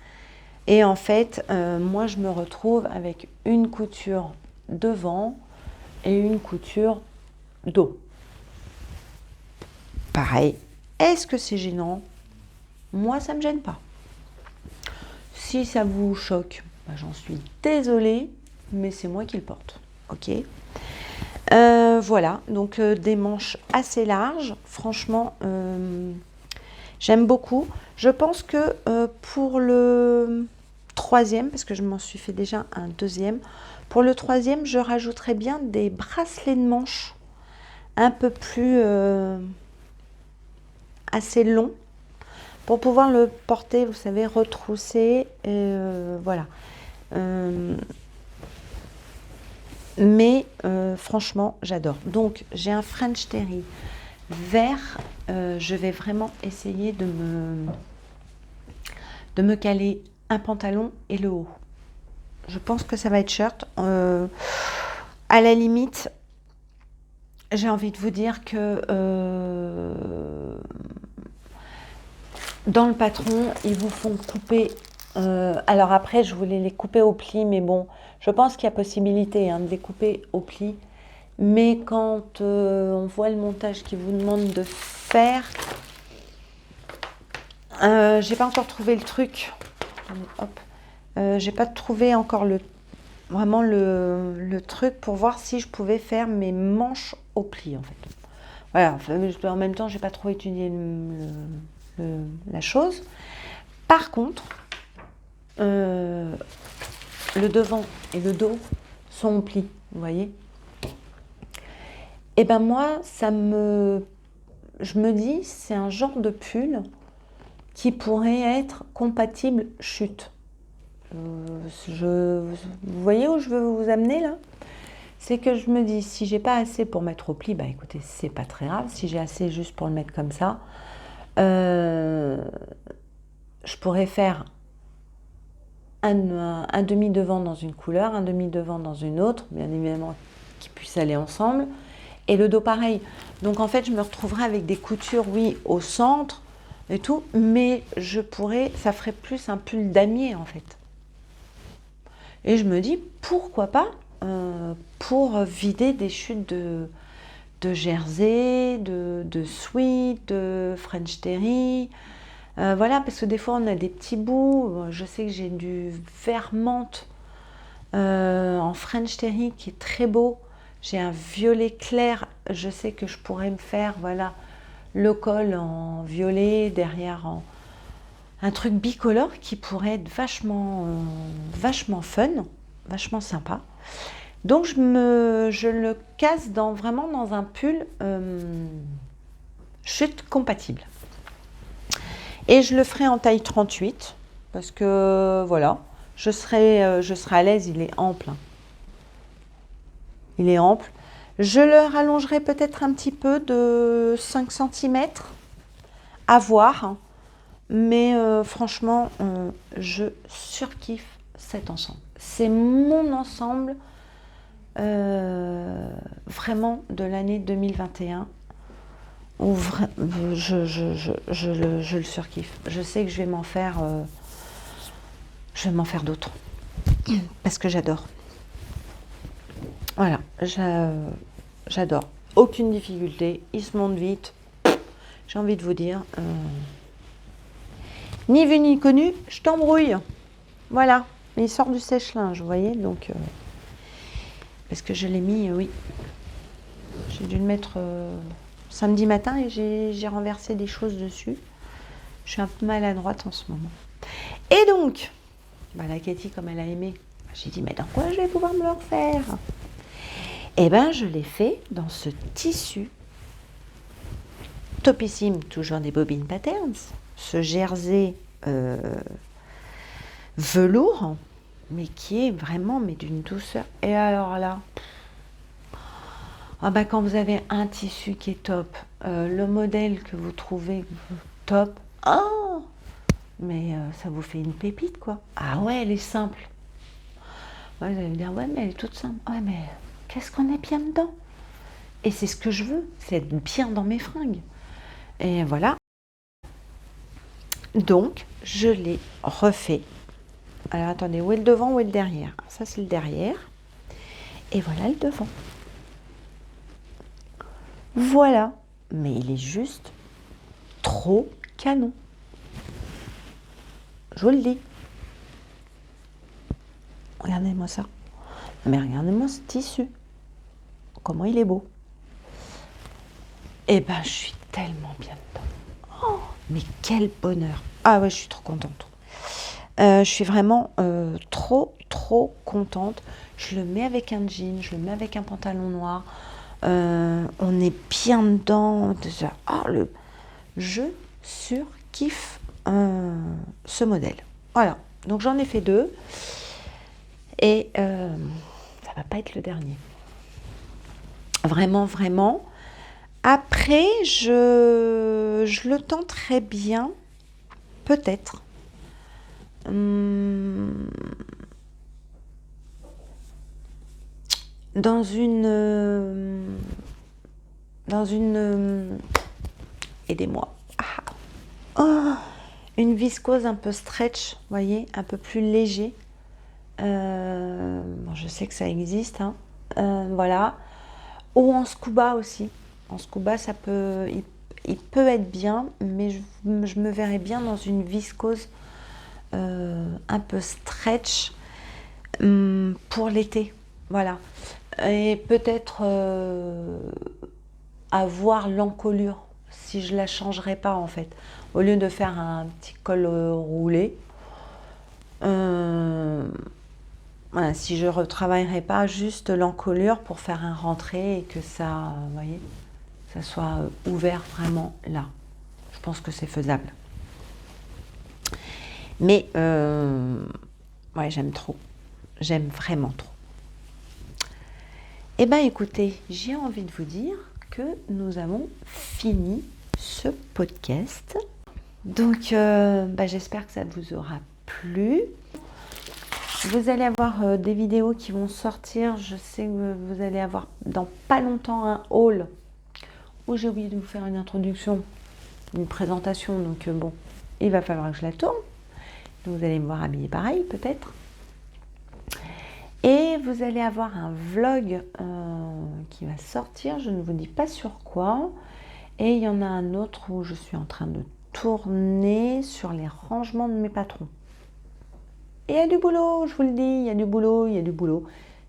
Et en fait, moi je me retrouve avec une couture devant et une couture dos. Pareil. Est-ce que c'est gênant? Moi, ça ne me gêne pas. Si ça vous choque, bah, j'en suis désolée, mais c'est moi qui le porte. Ok. Voilà, donc des manches assez larges. Franchement, j'aime beaucoup. Je pense que pour le troisième, parce que je m'en suis fait déjà un deuxième, pour le troisième, je rajouterai bien des bracelets de manches un peu plus assez longs pour pouvoir le porter, vous savez, retroussé. Voilà. Mais franchement, j'adore. Donc, j'ai un French Terry vert. Je vais vraiment essayer de me caler un pantalon et le haut. Je pense que ça va être shirt. À la limite, j'ai envie de vous dire que dans le patron, ils vous font couper. Alors après, je voulais les couper au pli, mais bon, je pense qu'il y a possibilité de les couper au pli. Mais quand on voit le montage qu'ils vous demandent de faire, j'ai pas encore trouvé le truc. Hop. J'ai pas trouvé encore vraiment le truc pour voir si je pouvais faire mes manches au pli en fait. Voilà, en même temps, j'ai pas trop étudié la chose. Par contre, le devant et le dos sont au pli, vous voyez. Et ben moi, je me dis, c'est un genre de pull qui pourrait être compatible chute. Vous voyez où je veux vous amener là? C'est que je me dis, si j'ai pas assez pour mettre au pli, bah écoutez, c'est pas très grave. Si j'ai assez juste pour le mettre comme ça, je pourrais faire un demi-devant dans une couleur, un demi-devant dans une autre, bien évidemment qui puissent aller ensemble, et le dos pareil. Donc en fait, je me retrouverai avec des coutures, oui, au centre et tout, mais ça ferait plus un pull damier en fait. Et je me dis, pourquoi pas pour vider des chutes de jersey, de sweat, de French Terry. Voilà, parce que des fois on a des petits bouts. Je sais que j'ai du vert menthe en French Terry qui est très beau. J'ai un violet clair. Je sais que je pourrais me faire, voilà, le col en violet, derrière un truc bicolore qui pourrait être vachement fun, vachement sympa. Donc je le casse vraiment dans un pull chute compatible. Et je le ferai en taille 38 parce que voilà, je serai à l'aise, il est ample. Il est ample. Je le rallongerai peut-être un petit peu de 5 cm à voir. mais franchement, je surkiffe cet ensemble. C'est mon ensemble vraiment de l'année 2021 où je le surkiffe. Je sais que je vais m'en faire d'autres parce que j'adore. Voilà, j'adore. Aucune difficulté, il se monte vite. J'ai envie de vous dire, ni vu ni connu, je t'embrouille. Voilà, mais il sort du sèche-linge, vous voyez, donc parce que je l'ai mis, oui. J'ai dû le mettre samedi matin et j'ai renversé des choses dessus. Je suis un peu maladroite en ce moment. Et donc, la Cathy, comme elle a aimé, j'ai dit, mais dans quoi je vais pouvoir me le refaire? Eh bien, je l'ai fait dans ce tissu topissime, toujours des Bobbin Patterns, ce jersey velours, mais qui est vraiment d'une douceur. Et alors là, quand vous avez un tissu qui est top, le modèle que vous trouvez top, mais ça vous fait une pépite, quoi. Ah ouais, elle est simple. Ouais, vous allez me dire, ouais, mais elle est toute simple. Ouais, mais qu'est-ce qu'on est bien dedans? Et c'est ce que je veux, c'est être bien dans mes fringues. Et voilà. Donc, je l'ai refait. Alors, attendez, où est le devant, où est le derrière? Ça, c'est le derrière. Et voilà le devant. Voilà. Mais il est juste trop canon. Je vous le dis. Regardez-moi ça. Mais regardez-moi ce tissu. Comment il est beau. Eh ben, je suis tellement bien dedans. Oh, mais quel bonheur. Ah ouais, je suis trop contente. Je suis vraiment trop contente. Je le mets avec un jean, je le mets avec un pantalon noir. On est bien dedans. Déjà, je surkiffe ce modèle. Voilà, donc j'en ai fait 2. Et ça va pas être le dernier. Vraiment, vraiment. Après, je le tenterai bien, peut-être. Dans une aidez-moi. Une viscose un peu stretch, vous voyez, un peu plus léger. Je sais que ça existe, hein. Voilà. Ou en scuba aussi. En scuba, ça peut, il peut être bien, mais je me verrais bien dans une viscose un peu stretch pour l'été. Voilà. Et peut-être avoir l'encolure, si je la changerais pas en fait. Au lieu de faire un petit col roulé, voilà, si je retravaillerais pas juste l'encolure pour faire un rentré et que ça, vous voyez, ça soit ouvert vraiment là. Je pense que c'est faisable. Mais ouais, j'aime trop. J'aime vraiment trop. Eh bien, écoutez, j'ai envie de vous dire que nous avons fini ce podcast. Donc, j'espère que ça vous aura plu. Vous allez avoir des vidéos qui vont sortir. Je sais que vous allez avoir dans pas longtemps un haul où j'ai oublié de vous faire une introduction, une présentation. Donc, bon, il va falloir que je la tourne. Donc, vous allez me voir habillée pareil, peut-être. Et vous allez avoir un vlog qui va sortir, je ne vous dis pas sur quoi. Et il y en a un autre où je suis en train de tourner sur les rangements de mes patrons. Et il y a du boulot, je vous le dis, il y a du boulot, il y a du boulot.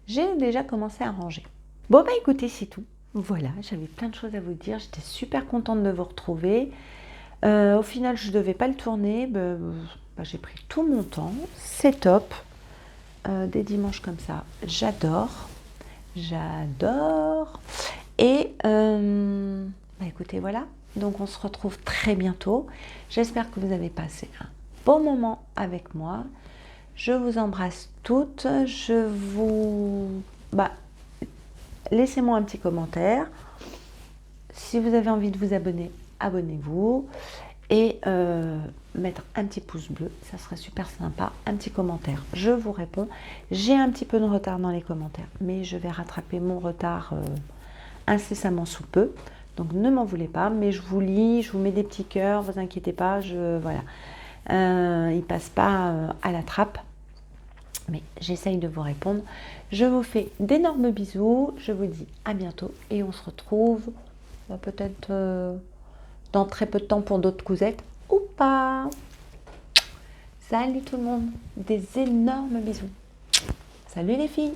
J'ai déjà commencé à ranger. Bon, écoutez, c'est tout. Voilà, j'avais plein de choses à vous dire. J'étais super contente de vous retrouver. Au final, je ne devais pas le tourner. J'ai pris tout mon temps. C'est top. Des dimanches comme ça, j'adore. Et écoutez, voilà. Donc on se retrouve très bientôt. J'espère que vous avez passé un bon moment avec moi. Je vous embrasse toutes. Laissez-moi un petit commentaire. Si vous avez envie de vous abonner, abonnez-vous. et mettre un petit pouce bleu, ça serait super sympa, un petit commentaire, je vous réponds. J'ai un petit peu de retard dans les commentaires, mais je vais rattraper mon retard incessamment sous peu, donc ne m'en voulez pas, mais je vous lis, je vous mets des petits cœurs, vous inquiétez pas, voilà, ils passent pas à la trappe, mais j'essaye de vous répondre. Je vous fais d'énormes bisous, je vous dis à bientôt et on se retrouve peut-être dans très peu de temps pour d'autres cousettes ou pas. Salut tout le monde, des énormes bisous. Salut les filles.